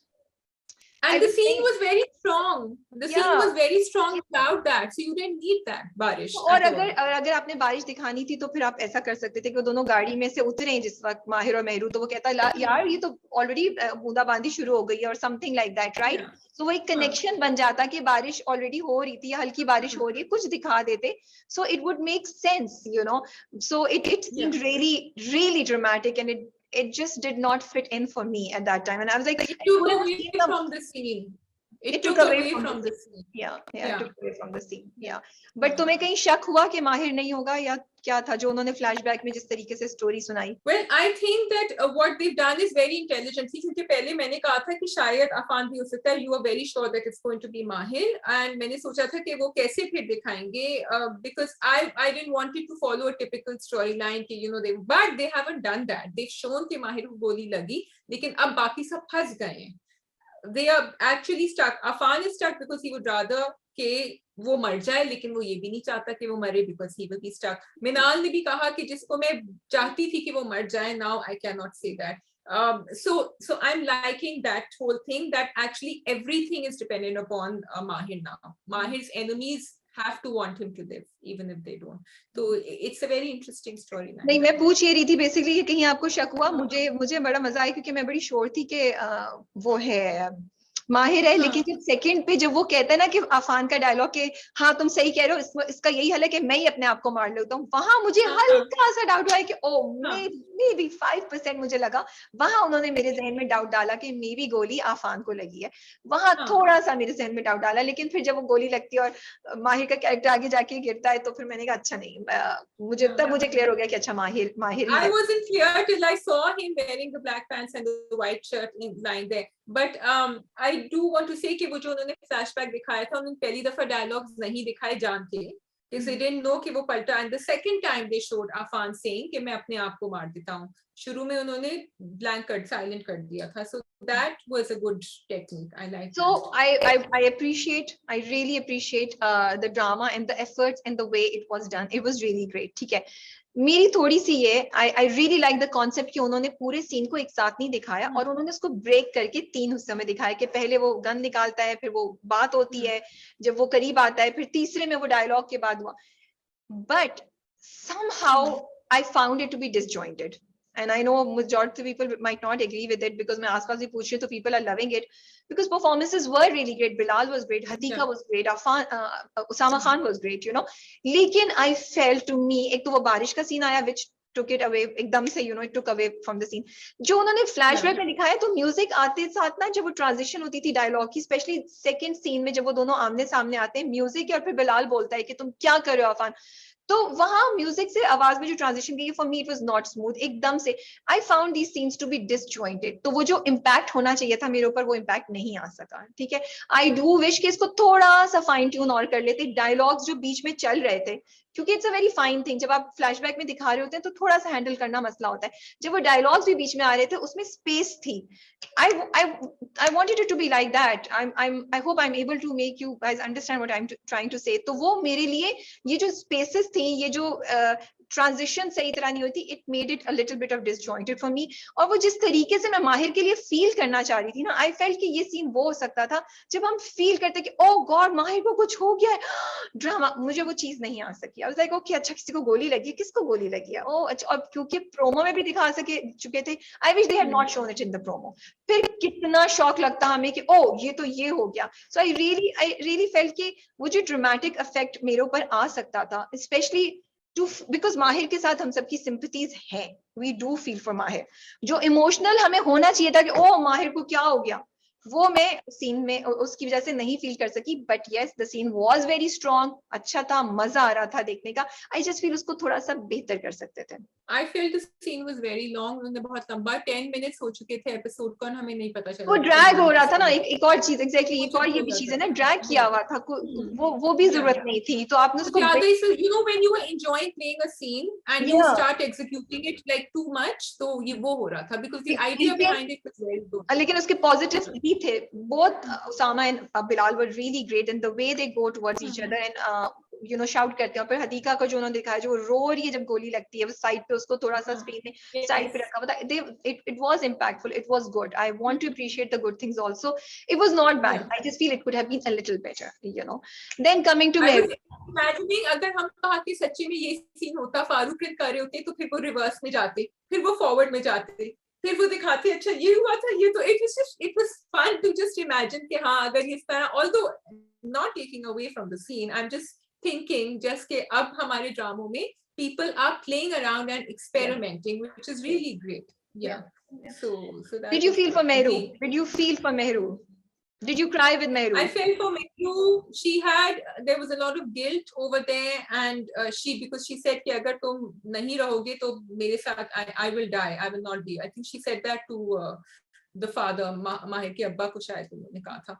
And the scene was very strong. The scene was very strong without that. So you didn't need that बारिश. और अगर आपने बारिश दिखानी थी तो फिर आप ऐसा कर सकते थे कि वो दोनों गाड़ी में से उतरे जिस वक्त माहिर और मेहरू, तो वो कहता यार ये तो ऑलरेडी बूंदाबांदी शुरू हो गई है और समथिंग लाइक दैट, राइट. सो वो एक कनेक्शन बन जाता कि बारिश ऑलरेडी हो रही थी या हल्की बारिश हो रही है, कुछ दिखा देते. So it would make sense, you know. So it seemed really dramatic, and it just did not fit in for me at that time, and I was like, it took away from the scene. It took away from the scene. Yeah. It took away from the scene. Yeah. But तुम्हें कहीं शक हुआ कि माहिर नहीं होगा या क्या था जो उन्होंने फ्लैशबैक में जिस तरीके से स्टोरी सुनाई? Well, I think that what they've done is very intelligent. क्योंकि पहले मैंने कहा था कि शायद अफान भी हो सकता है. You are very sure that it's going to be माहिर, and मैंने सोचा था कि वो कैसे फिर दिखाएंगे, because I didn't want it to follow a typical storyline कि you know but they haven't done that. They've shown कि माहिर को गोली लगी, लेकिन अब बाकी सब फंस गए हैं. They are actually stuck. Afan is stuck because he would rather कि वो मर जाए, लेकिन वो ये भी नहीं चाहता कि वो मरे because he will be stuck. मिनाल ने भी कहा कि जिसको मैं चाहती थी कि वो मर जाए, now I cannot say that. So I'm liking that whole thing, that actually everything is dependent upon Mahir now. Mahir's enemies have to want him to live even if they don't. So it's a very interesting story. नहीं, मैं पूछ ये रही थी basically कि कहीं आपको शक हुआ. मुझे बड़ा मजा आया क्योंकि मैं बड़ी श्योर थी कि वो है माहिर है. लेकिन जब सेकंड पे जब वो कहता है ना कि अफान का डायलॉग के हाँ तुम सही कह रहे हो, इसका यही हल है कि मैं ही अपने आप को मार लेता हूँ, वहां मुझे हल्का सा डाउट हुआ कि ओ मे बी 5% मुझे लगा वहां उन्होंने मेरे जहन में डाउट डाला कि मे बी गोली अफान को लगी है. वहां थोड़ा सा मेरे जहन में डाउट डाला. लेकिन फिर जब वो गोली लगती है और माहिर का कैरेक्टर आगे जाके गिरता है तो फिर मैंने कहा अच्छा नहीं, मुझे क्लियर हो गया कि अच्छा माहिर I wasn't clear till I saw him wearing the black pants and the white shirt lying there. But I do want to say कि वो जो उन्होंने फ्लैशबैक दिखाया था, उन्होंने पहली दफा डायलॉग्स नहीं दिखाए जान के, because they didn't know कि वो पलटा. And the second time they showed Afan saying कि मैं अपने आप को मार देता हूँ. शुरू में उन्होंने blank silent कर दिया था. So that was a good technique. I like. So I really appreciate the drama and the efforts and the way it was done. It was really great. ठीक है. मेरी थोड़ी सी ये I really like the concept कि उन्होंने पूरे scene को एक साथ नहीं दिखाया और उन्होंने उसको ब्रेक करके 3 हिस्सों में दिखाया कि पहले वो गन निकालता है, फिर वो बात होती है, जब वो करीब आता है, फिर तीसरे में वो डायलॉग के बाद हुआ. But somehow I found it to be disjointed. And I know majority of people might not agree with it because मैं आसपास भी पूछ रही हूँ तो people are loving it because performances were really great. Bilal was great, Hatika was great, Usama Khan was great, you know. लेकिन I felt to me एक तो वो बारिश का सीन आया which took it away एकदम से, you know, it took away from the scene. जो उन्होंने फ्लैशबैक में दिखाया, तो म्यूजिक आते साथ ना, जब वो ट्रांजिशन होती थी डायलॉग की, स्पेशली सेकंड सीन में जब वो दोनों आमने सामने आते हैं, म्यूजिक और फिर बिलाल बोलता है कि तुम क्या कर रहे हो अफान, तो वहां म्यूजिक से आवाज में जो ट्रांजिशन की, for me it was not smooth, एकदम से I found these scenes to be disjointed. तो वो जो इम्पैक्ट होना चाहिए था मेरे ऊपर, वो इम्पैक्ट नहीं आ सका. ठीक है, आई डू विश कि इसको थोड़ा सा फाइन ट्यून और कर लेते. डायलॉग्स जो बीच में चल रहे थे, क्योंकि it's a very fine thing, जब आप फ्लैशबैक में दिखा रहे होते हैं तो थोड़ा सा हैंडल करना मसला होता है. जब वो डायलॉग्स भी बीच में आ रहे थे, उसमें स्पेस थी. I wanted it to be like that. I hope I'm able to make you guys understand what I'm trying to say. तो वो मेरे लिए ये जो spaces थी, ये जो ट्रांजिशन सही तरह नहीं होती, it made it a little bit of disjointed for me. और वो जिस तरीके से मैं माहिर के लिए फील करना चाह रही थी ना, आई फेल्ट कि ये सीन वो हो सकता था जब हम फील करते कि ओ गॉड माहिर को कुछ हो गया है, ड्रामा. मुझे वो चीज नहीं आ सकी. आई वाज लाइक ओके, अच्छा किसी को गोली लगी है, किसको गोली लगी है, ओ अच्छा. और क्योंकि प्रोमो में भी दिखा सके चुके थे, I wish they had not shown it in the promo. फिर कितना शॉक लगता हमें कि ओ ये हो गया. सो आई रियली फेल्ट कि वो जो ड्रामेटिक इफेक्ट मेरे ऊपर आ सकता था, स्पेशली बिकॉज माहिर के साथ हम सबकी सिंपथीज हैं, वी डू फील फॉर माहिर. जो इमोशनल हमें होना चाहिए था कि ओ माहिर को क्या हो गया, वो मैं सीन में उसकी वजह से नहीं फील कर सकी. But yes, the scene was very strong, अच्छा था, मजा आ रहा था देखने का. आई जस्ट फील उसको थोड़ा सा बेहतर कर सकते थे. I felt the scene was very long. उन्होंने बहुत लंबा 10 minutes हो चुके थे एपिसोड को, हमें नहीं पता चला. वो ड्रैग हो रहा था ना. एक और चीज एग्जैक्टली, एक और ये भी चीज है ना, ड्रैग किया हुआ था. वो भी जरूरत नहीं थी. तो आपने उसको you know when you were enjoying playing a scene and you start executing it like too much, तो ये वो हो रहा था because the idea behind it was very good. लेकिन उसके पॉजिटिव्स भी थे. both Usama and Bilal were really great in the way they go towards each other and you know shout करते हैं. और फिर हदीका को जो उन्होंने दिखाया, जो रो रही है जब गोली लगती है, वो साइड पे उसको थोड़ा सा स्क्रीन में साइड पे रखा हुआ था. it was impactful, it was good. I want to appreciate the good things also. It was not bad. I just feel it could have been a little better, you know. Then coming to imagining अगर हम कहा कि सच्ची में ये scene होता, फारूक कर रहे होते, तो फिर वो रिवर्स में जाते, फिर वो फॉरवर्ड में जाते, फिर वो दिखाते अच्छा ये हुआ था, ये तो it was fun to just imagine कि हाँ अगर इस तरह, although not taking away from the scene, I'm just thinking just कि अब हमारे ड्रामों में people are playing around and experimenting, which is really great. Yeah. So that did you feel for Mehru? Did you feel for Mehru? Did you cry with Mehru? I felt for Mehru. There was a lot of guilt over there, and because she said कि अगर तुम नहीं रहोगे तो मेरे साथ I will die. I will not be. I think she said that to the father, माहिर के अब्बा को शायद उन्होंने कहा था.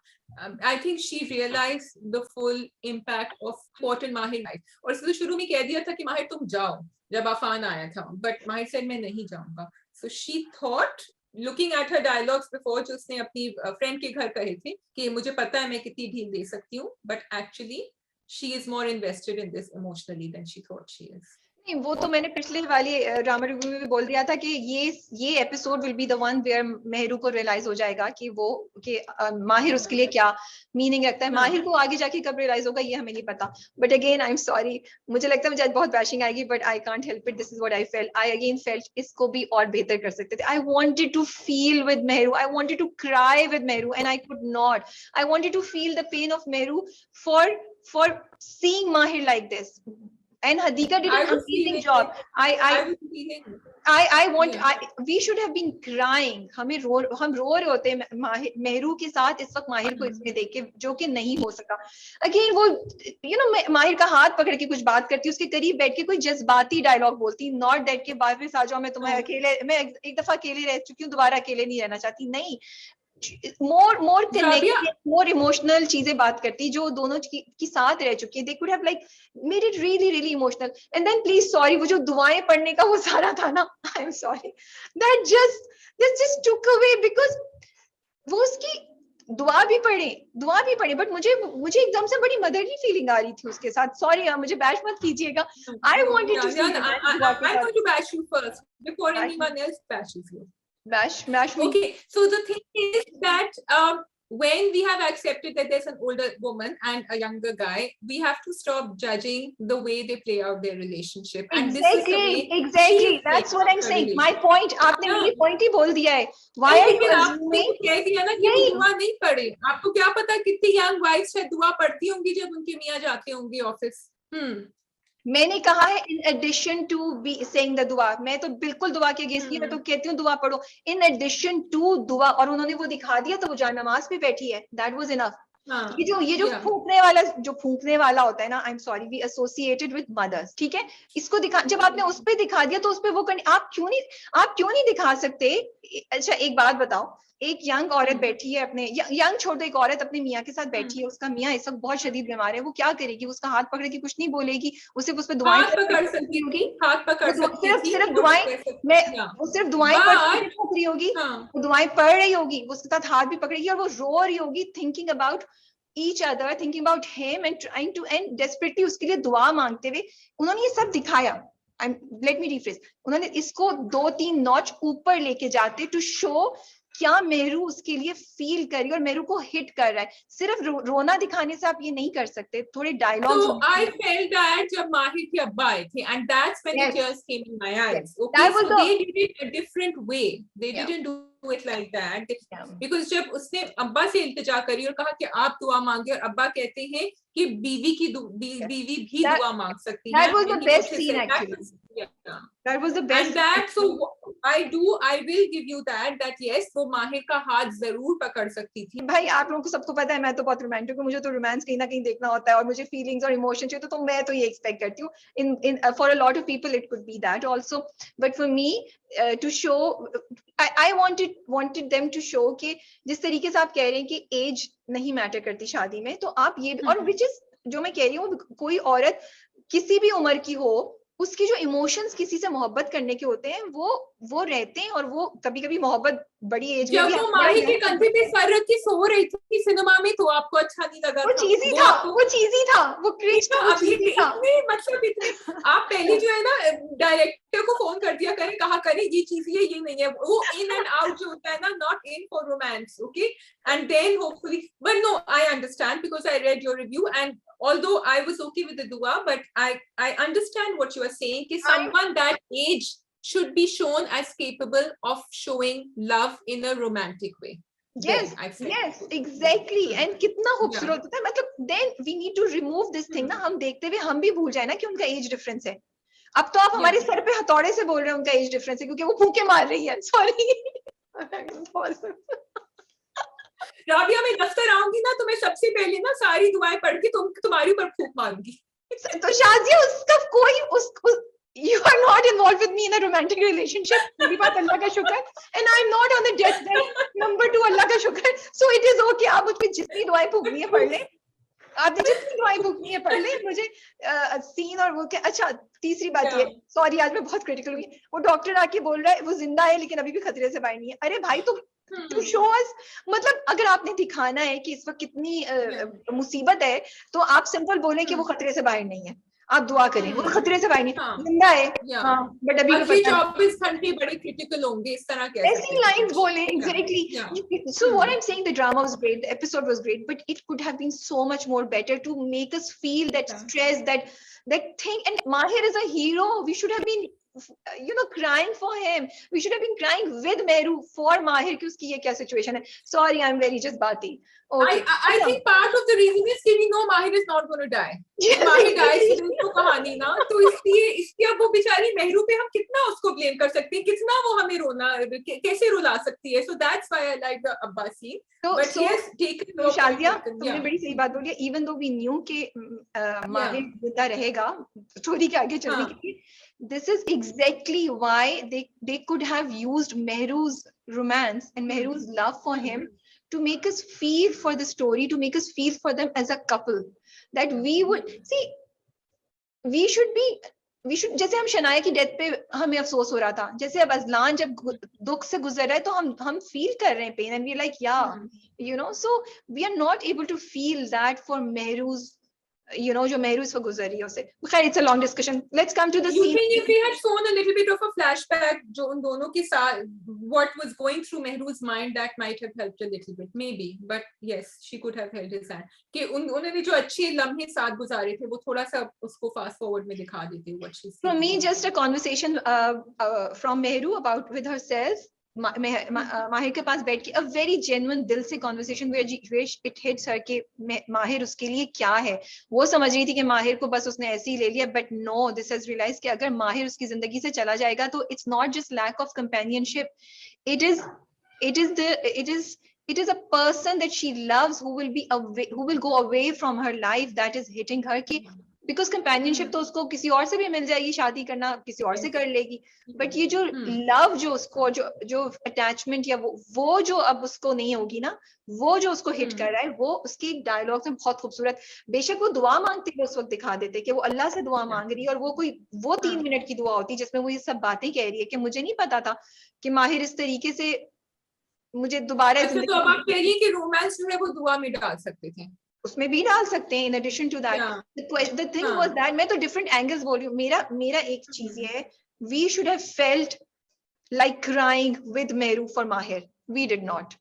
I think she realized the full impact of what माहिर life. और इसलिए शुरू में कह दिया था कि माहिर तुम जाओ जब अफान आया था, but माहिर said मैं नहीं जाऊंगा. So she thought, looking at her dialogues before, जो उसने अपनी फ्रेंड के घर कहे थे कि मुझे पता है मैं कितनी ढील दे सकती हूँ, but actually she is more invested in this emotionally than she thought she is. नहीं, वो तो मैंने पिछले वाली ड्रामा रिव्यू में भी बोल दिया था कि ये episode will be the one where Mehru को रियलाइज हो जाएगा कि वो कि माहिर उसके लिए क्या मीनिंग रखता है. माहिर को आगे जाके कब रियलाइज होगा ये हमें नहीं पता. But again I am sorry, मुझे लगता है मुझे बहुत बैशिंग आएगी, but I can't help it. This is what I felt. I again felt इसको भी और बेहतर कर सकते थे. आई wanted to feel with Mehru, I wanted to cry with Mehru and I could not. I wanted to feel the pain of Mehru for seeing Mahir like this. And Hadika did an amazing job. We should have been crying. हम रो रहे होते मेहरू के साथ इस वक्त माहिर को इसमें देख के, जो कि नहीं हो सका. अगेन वो माहिर का हाथ पकड़ के कुछ बात करती, उसके करीब बैठ के कोई जज्बाती डायलॉग बोलती, नॉट दैट के वापस आ जाओ, मैं तुम्हें अकेले, मैं एक दफा अकेले रह चुकी हूँ, दोबारा अकेले नहीं रहना चाहती. नहीं, more connected, more emotional चीजें बात करती, जो दोनों की साथ रह चुकी है. They could have like made it really really emotional. And then please sorry, वो जो दुआएं पढ़ने का वो सारा था ना, I'm sorry, that just took away, because वो उसकी दुआ भी पढ़े, बट मुझे एकदम से बड़ी मदरली फीलिंग आ रही थी उसके साथ. सॉरी, मुझे बैश मत कीजिएगा. I wanted to see I'm going to bash you first before anyone else bashes you. Bash me. Okay, so the thing is that when we have accepted that there's an older woman and a younger guy, we have to stop judging the way they play out their relationship. And exactly. That's what I'm saying. My point, आपने मेरी point ही बोल दिया है. Why are you assuming? कह दिया ना कि दुआ नहीं पढ़े. आपको क्या पता कितनी young wives शायद दुआ पढ़ती होंगी जब उनके मियाँ जाते होंगे ऑफिस. मैंने कहा है in addition to be saying the दुआ, मैं तो बिल्कुल दुआ के अगेंस्ट नहीं, मैं तो कहती हूँ दुआ पढ़ो in addition to दुआ, और उन्होंने वो दिखा दिया तो वो जान नमाज पे बैठी है, that was enough. ये जो फूंकने वाला होता है ना, I am sorry, we associated with mothers, ठीक है, इसको दिखा, जब आपने उस पे दिखा दिया तो उस पे वो करने, आप क्यों नहीं दिखा सकते? अच्छा एक बात बताओ, एक यंग औरत बैठी है अपने, यंग छोड़ दो, एक औरत अपने मियाँ के साथ बैठी है, उसका मियाँ इस वक्त बहुत शदीद बीमार है, वो क्या करेगी? उसका हाथ पकड़ के कुछ नहीं बोलेगी, वो सिर्फ उस पर दुआएं पकड़ सकती होगी, हाथ पकड़ सकती थी, सिर्फ दुआएं, वो सिर्फ दुआएं पढ़ रही होगी, वो दुआएं पढ़ रही होगी, उसके साथ हाथ भी पकड़ेगी और वो रो रही होगी, thinking about each other, thinking about him and trying to end desperately उसके लिए दुआ मांगते हुए, उन्होंने ये सब दिखाया. Let me rephrase, उन्होंने इसको 2-3 नॉच ऊपर लेके जाते टू शो क्या मेहरू उसके लिए फील कर रही है और मेहरू को हिट कर रहा है. सिर्फ रोना दिखाने से आप ये नहीं कर सकते, थोड़े dialogues. So I felt that जब माहिर के अब्बा आए थे, and that's when the tears came in my eyes. Okay, so they did it a different way. They didn't do it like that. Because जब उसने अब्बा से इल्तिजा करी और कहा कि आप दुआ मांगे, और अब्बा कहते हैं कि बीवी भी दुआ मांग सकती है. That was the best scene actually. That was the best. And that, so I will give you that yes, वो माहिर का हाथ जरूर पकड़ सकती थी. भाई आप लोगों को सबको पता है मैं तो बहुत रोमांटिक हूँ, मुझे तो रोमांस कहीं ना कहीं देखना होता है और मुझे फीलिंग्स और इमोशन चाहिए, तो मैं तो ये एक्सपेक्ट करती हूँ. in for a lot of people it could be that also, but for me to show, I wanted them to show कि जिस तरीके से आप कह रहे हैं कि एज नहीं मैटर करती शादी में, तो आप ये, और which is जो मैं कह रही हूँ, कोई औरत किसी भी उम्र की हो, उसकी जो इमोशंस किसी से मोहब्बत करने के होते हैं वो रहते हैं, और वो कभी-कभी मोहब्बत बड़ी एज में भी. जब वो माही के कंधे पे सर रख के सो रही थी सिनेमा में, तो आपको अच्छा नहीं लगा? वो चीज़ी था, वो क्रिंज था, वो चीज़ी था. मतलब इतने आप पहले जो है ना डायरेक्टर को फोन कर दिया करें, कहा करें ये चीज ये नहीं है, वो इन एंड आउट जो होता है ना, not in for romance. Okay, and then hopefully, but no, I understand because I read your review, and although I was okay with the dua, but I understand what you are saying, कि someone that age should be shown as capable of showing love in a romantic way. Yes, yes, exactly. And कितना खूबसूरत होता है, मतलब then we need to remove this thing ना, हम देखते हुए हम भी भूल जाए ना कि उनका एज डिफरेंस है. अब तो आप हमारे सर पे हथौड़े से बोल रहे हैं उनका एज डिफरेंस है, क्योंकि वो फूंके मार रही है. सॉरी राबिया, मैं दफ्तर आऊंगी ना तो मैं सबसे पहले ना सारी दुआएं पढ़ के तुम्हारी ऊपर फूंक मारूंगी. तो शाजिया, उसका कोई you are not involved with me in a romantic relationship. मेरी बात अल्लाह का शुक्र, and I'm not on the deathbed. Number 2, अल्लाह का शुक्र. So it is okay. आप मुझ पे जितनी दुआएं फूंकनी है पढ़ लें, आपने जितनी दुआएं फूंकनी है पढ़ लें. मुझे सीन और वो क्या. अच्छा, तीसरी बात ये, सॉरी आज मैं बहुत क्रिटिकल हुई, वो डॉक्टर आके बोल रहा है वो जिंदा है लेकिन अभी भी खतरे से बाहर नहीं है. अरे भाई, तो शो अस, मतलब अगर आपने दिखाना है कि इस वक्त कितनी मुसीबत है, तो आप सिंपल बोले कि वो खतरे से बाहर नहीं है, आप दुआ करें वो खतरे से बाहर नहीं, जिंदा है. बट अभी 24 घंटे बड़े क्रिटिकल होंगे, इस तरह के ऐसी लाइंस बोले. Exactly. So what I am saying, the drama was great, the episode was great, but it could have been so much more better to make us feel that stress, that thing. And Mahir is a hero. We should have been crying for him. We should have been crying with Meru for Mahir कि उसकी ये क्या situation है. Sorry, I'm very just बाती. Okay. I think part of the reason is कि we know Mahir is not going to die. Mahir dies तो कहानी ना, तो इसलिए अब वो बेचारी मेहरू पे हम कितना उसको blame कर सकते हैं, कितना वो हमें रोना कैसे रुला सकती है. So that's why I like the Abba scene. But yes, Shadiya, तुमने बड़ी सही बात बोली. Even though we knew कि Mahir जिंदा रहेगा स्टोरी के आगे चलने के लिए, this is exactly why they could have used Mehru's romance and Mehru's love for him to make us feel for the story, to make us feel for them as a couple, that we would see, we should जैसे हम शनाया की death पे हमें अफसोस हो रहा था, जैसे अब अजलान जब दुख से गुजर रहा है तो हम फील कर रहे हैं pen, and we like so we are not able to feel that for Mehru's, जो मेहरू इस वक्त गुजर रही है उसे. खैर, it's a long discussion. Let's come to the scene. You think if we had shown a little bit of a flashback जो उन दोनों के साथ what was going through Mehru's mind, that might have helped a little bit, maybe. But yes, she could have held his hand. कि उन्होंने जो अच्छे लम्हे साथ गुजारे थे वो थोड़ा सा उसको fast forward में दिखा देते what she said. For me, just a conversation from Mehru with herself, माहिर के पास बैठ के अ वेरी जेन्युइन दिल से कॉन्वर्सेशन वेयर इट हिट्स हर कि माहिर उसके लिए क्या है। वो समझ रही थी कि माहिर को बस उसने ऐसे ही ले लिया, but no, this has realise कि अगर माहिर उसकी जिंदगी से चला जाएगा तो it's not just lack of companionship, it is it is the it is a person that she loves who will be away, who will go away from her life, that is hitting her कि because companionship तो उसको किसी और से भी मिल जाएगी, शादी करना किसी और से कर लेगी, बट ये जो लव जो उसको जो अटैचमेंट या वो जो अब उसको नहीं होगी ना, वो जो उसको हिट कर रहा है, वो उसकी डायलॉग में बहुत खूबसूरत, बेशक वो दुआ मांगते हुए उस वक्त दिखा देते कि वो अल्लाह से दुआ मांग रही है और वो 3 मिनट की दुआ होती जिसमें वो ये सब बातें कह रही है कि मुझे नहीं पता था कि माहिर इस तरीके से मुझे दोबारा। अच्छा, तो अब आप कह रही है कि रोमांस जो है वो दुआ में डाल सकते थे, उसमें भी डाल सकते हैं। In addition to that the thing was that, मैं तो डिफरेंट एंगल्स बोल रही हूँ, मेरा एक चीज ये है, we should have felt like crying with Meru for Mahir, we did not,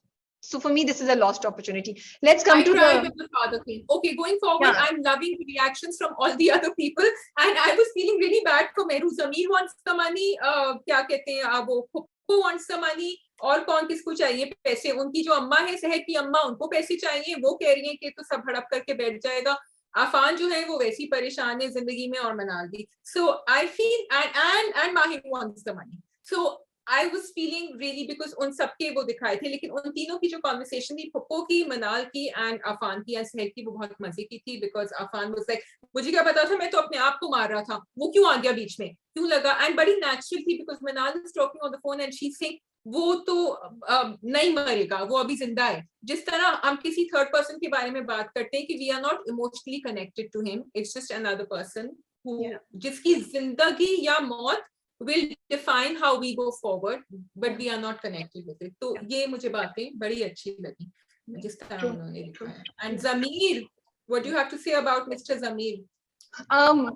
so for me this is a lost opportunity. Let's come to the father thing. Okay, going forward, I'm loving the reactions from all the other people and I was feeling really bad for Meru. Zameer wants the money, क्या कहते हैं वो Puppu wants the money, और कौन किसको चाहिए पैसे, उनकी जो अम्मा है सहर की अम्मा, उनको पैसे चाहिए, वो कह रही है कि तो सब हड़प करके बैठ जाएगा। अफान जो है वो वैसी परेशान है जिंदगी में, और मनाल भी। So I feel and Mahir wants the money. So I was feeling really, because उन सबके वो दिखाए थे, लेकिन उन तीनों की जो कॉन्वर्सेशन थी, पप्पो की, मनाल की एंड अफान की या सहर की, वो बहुत मजे की थी। बिकॉज अफान वाज लाइक, मुझे क्या पता था, मैं तो अपने आप को मार रहा था, वो क्यों आ गया बीच में, क्यों लगा, एंड बड़ी नेचुरल थी। बिकॉज मनाल is talking on the phone and she saying वो तो नहीं मरेगा, वो अभी जिंदा है। जिस तरह हम किसी थर्ड पर्सन के बारे में बात करते हैं कि we are not emotionally connected to him, it's just another person जिसकी जिंदगी या मौत will define how we go forward, but we are not connected with it. तो ये मुझे बातें बड़ी अच्छी लगी जिस तरह उन्होंने लिखा है। And Zameer, what do you have to say about Mr. Zameer?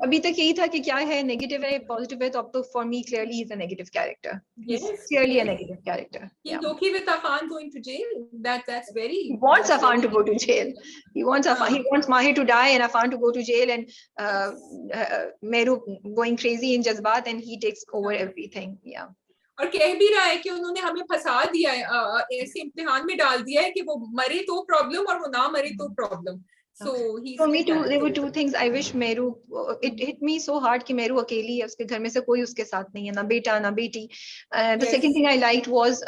अभी तक यही था कि क्या है, नेगेटिव है पॉजिटिव है, तो अब तो for me clearly he is a negative character, clearly a negative character. He's okay with Afan going to jail, that's very, he wants Afan to go to jail, he wants Afan, he wants Mahir to die and Afan to go to jail, and Meru going crazy in jazbaat and he takes over everything. और कह भी रहा है कि उन्होंने हमें फंसा दिया है, ऐसे इम्तिहान में डाल दिया है कि वो मरे तो प्रॉब्लम और वो ना मरे तो problem. So for me too, there were two things. I wish Meru, it hit me so hard कि Meru अकेली है, उसके घर में से कोई उसके साथ नहीं है, ना बेटा ना बेटी। The second thing I liked was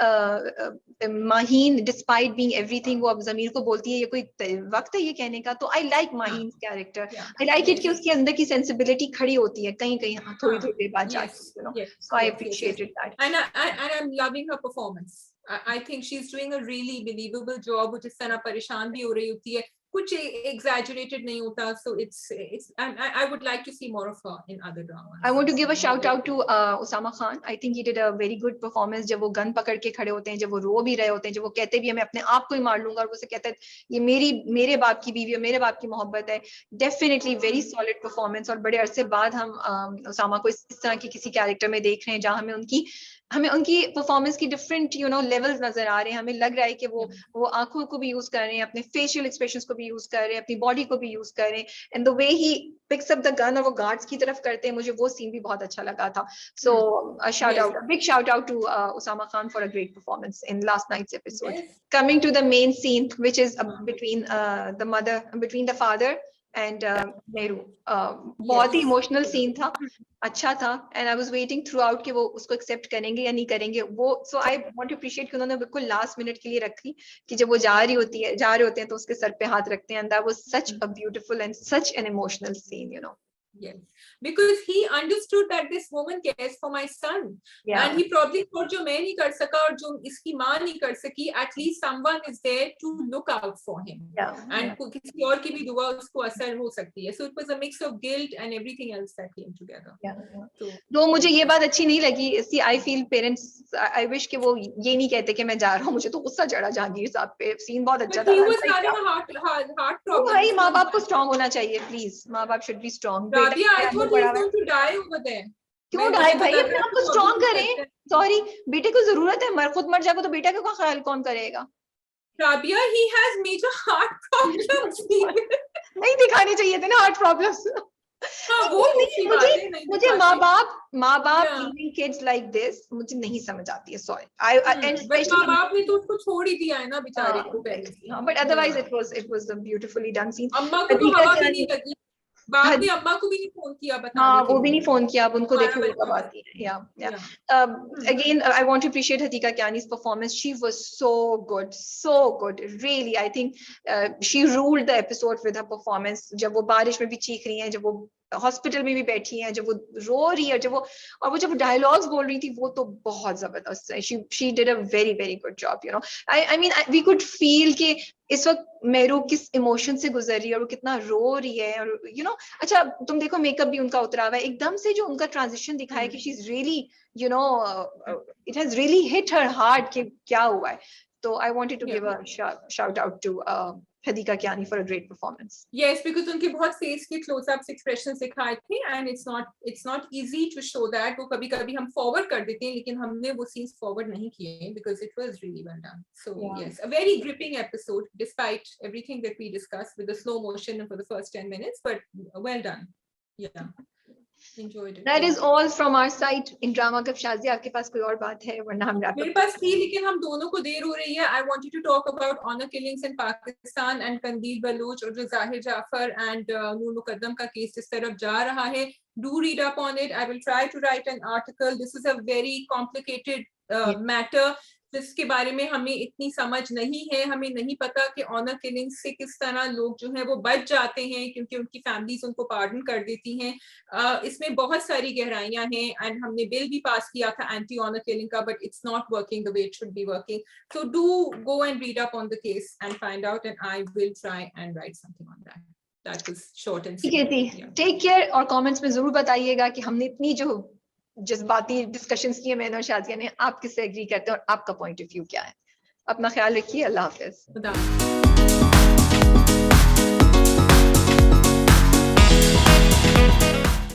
Maheen, despite being everything, वो अब ज़मीर को बोलती है ये कोई वक्त है ये कहने का, तो I like Maheen's character. I like it कि उसके अंदर की sensibility खड़ी होती है कहीं कहीं, थोड़ी थोड़ी देर बाद जाके, you know. So I appreciated that. And I'm loving her performance. I think she's doing a really believable job. वो जिस तरह परेशान भी हो रही होती है, कुछ exaggerated नहीं होता, so it's I would like to see more of her in other dramas. I want to give a shout out to Usama Khan. I think he did a very good performance. जब वो gun पकड़ के खड़े होते हैं, जब वो रो भी रहे होते हैं, जब वो कहते भी है मैं अपने आप को ही मार लूंगा, और वो से कहता है ये मेरे बाप की बीवी है, मेरे बाप की मोहब्बत है। Definitely very solid performance, और बड़े अरसे बाद हम उसामा को इस तरह की किसी कैरेक्टर में देख रहे हैं जहाँ हमें उनकी परफॉर्मेंस की डिफरेंट लेवल्स नजर आ रहे हैं। हमें लग रहा है कि वो आंखों को भी यूज कर रहे हैं, अपने फेशियल एक्सप्रेशंस को भी यूज कर रहे हैं, अपनी बॉडी को भी यूज कर रहे हैं, and the way he picks up the gun और वो गार्ड्स की तरफ करते हैं, मुझे वो सीन भी बहुत अच्छा लगा था। So big shout out to Usama Khan for a great performance in last night's episode. Coming to the main scene which is between the father and Meru, बहुत ही इमोशनल सीन था, अच्छा था, and I was waiting throughout कि वो उसको accept करेंगे या नहीं करेंगे वो। So I want to appreciate कि उन्होंने बिल्कुल लास्ट मिनट के लिए रखी कि जब वो जा रहे होते हैं तो उसके सर पे हाथ रखते हैं, and that was such a beautiful and such an emotional scene, Yes, because he understood that this woman cares for my son, and he probably thought जो मैं नहीं कर सका और जो इसकी माँ नहीं कर सकी, at least someone is there to look out for him, and किसी और की भी दुआ उसको असर हो सकती है। So it was a mix of guilt and everything else that came together. तो मुझे ये बात अच्छी नहीं लगी। See, I feel parents, I wish कि वो ये नहीं कहते कि मैं जा रहा हूँ, मुझे तो गुस्सा चढ़ा जहांगीर साहब पे, सीन बहुत अच्छा था। He was having a heart problem. भाई माँ बाप को स्ट्रॉन्ग होना चाहिए, प्लीज माँ बाप should be strong. I thought he was going to die over there. क्यों डाई भाई, अपने आप को स्ट्रॉन्ग करें। सॉरी, बेटे को जरूरत है, खुद मर जाएगा तो बेटा का ख्याल कौन करेगा? Rabia, he has major heart problems. नहीं दिखाने चाहिए थे ना हार्ट प्रॉब्लम्स। हाँ वो दूसरी बात है, नहीं मुझे दिखाते। माँ बाप Yeah. leaving kids like this मुझे नहीं समझ आती है, sorry and बट माँ especially बाप ने तो उसको छोड़ ही दिया है ना बेचारे हाँ, को पहले exactly, से। हाँ, but otherwise Yeah. it was a beautifully done scene. अम्मा को तो हदीका हवा भी कियानी, नहीं लगी, बाप ने अम्मा को भी नहीं फोन किया बताने हाँ के वो भी लिए नहीं फोन किया, अब उनको 12 देखो वो बजे कब का आती है. Yeah, yeah. Yeah. Again, I want to appreciate Hatika Kiani's performance. She was so good, so good. Really, I think she ruled the episode with her performance. जब वो बारिश में भी चीख रही हैं, जब वो हॉस्पिटल में भी बैठी हैं, जब वो रो रही है, जब वो डायलॉग्स बोल रही थी, वो तो बहुत जबरदस्त है. She did a very very good job. You know, I mean we could feel कि इस वक्त मेरू किस इमोशन से गुजर रही है और वो कितना रो रही है, और यू नो अच्छा तुम देखो मेकअप भी उनका उतरा हुआ है, एकदम से जो उनका ट्रांजिशन दिखाया कि she is really you know it has really hit her heart कि क्या हुआ है. तो I wanted to give a shout out to Hadika Kiani for a great performance. Yes, because उनके बहुत फेस के close-ups expressions दिखाए थे, and it's not easy to show that. वो कभी-कभी हम forward कर देते हैं, लेकिन हमने वो scenes forward नहीं किए because it was really well done. So yes, a very gripping episode despite everything that we discussed with the slow motion for the first 10 minutes, but well done. Yeah. Enjoyed it. That is all from our side in Drama Cup. Shazia, आपके पास कोई और बात है, वरना हम wrap मेरे up पास थी, लेकिन हम दोनों को देर हो रही है. I wanted to talk about honor killings in Pakistan and Kandil Baloch और जो Zahir Jafar and Noor Muqaddam का केस इस तरफ जा रहा है. Do read up on it. I will try to write an article. This is a very complicated matter जिसके बारे में हमें इतनी समझ नहीं है. हमें नहीं पता कि ऑनर किलिंग से किस तरह लोग जो है वो बच जाते हैं, क्योंकि उनकी फैमिलीज उनको पार्डन कर देती हैं. इसमें बहुत सारी गहराइयां हैं, एंड हमने बिल भी पास किया था एंटी ऑनर किलिंग का, but it's not working the way it should be working. So do go and read up on the case and find out, and I will try and right something on that. That was short and ठीक है sweet. Take care, और comments में जरूर बताइएगा कि हमने इतनी जो जज्बाती डिस्कशंस किए मैंने और शाजिया ने, आप किससे एग्री करते हैं और आपका पॉइंट ऑफ व्यू क्या है. अपना ख्याल रखिए. अल्लाह हाफिज. खुदा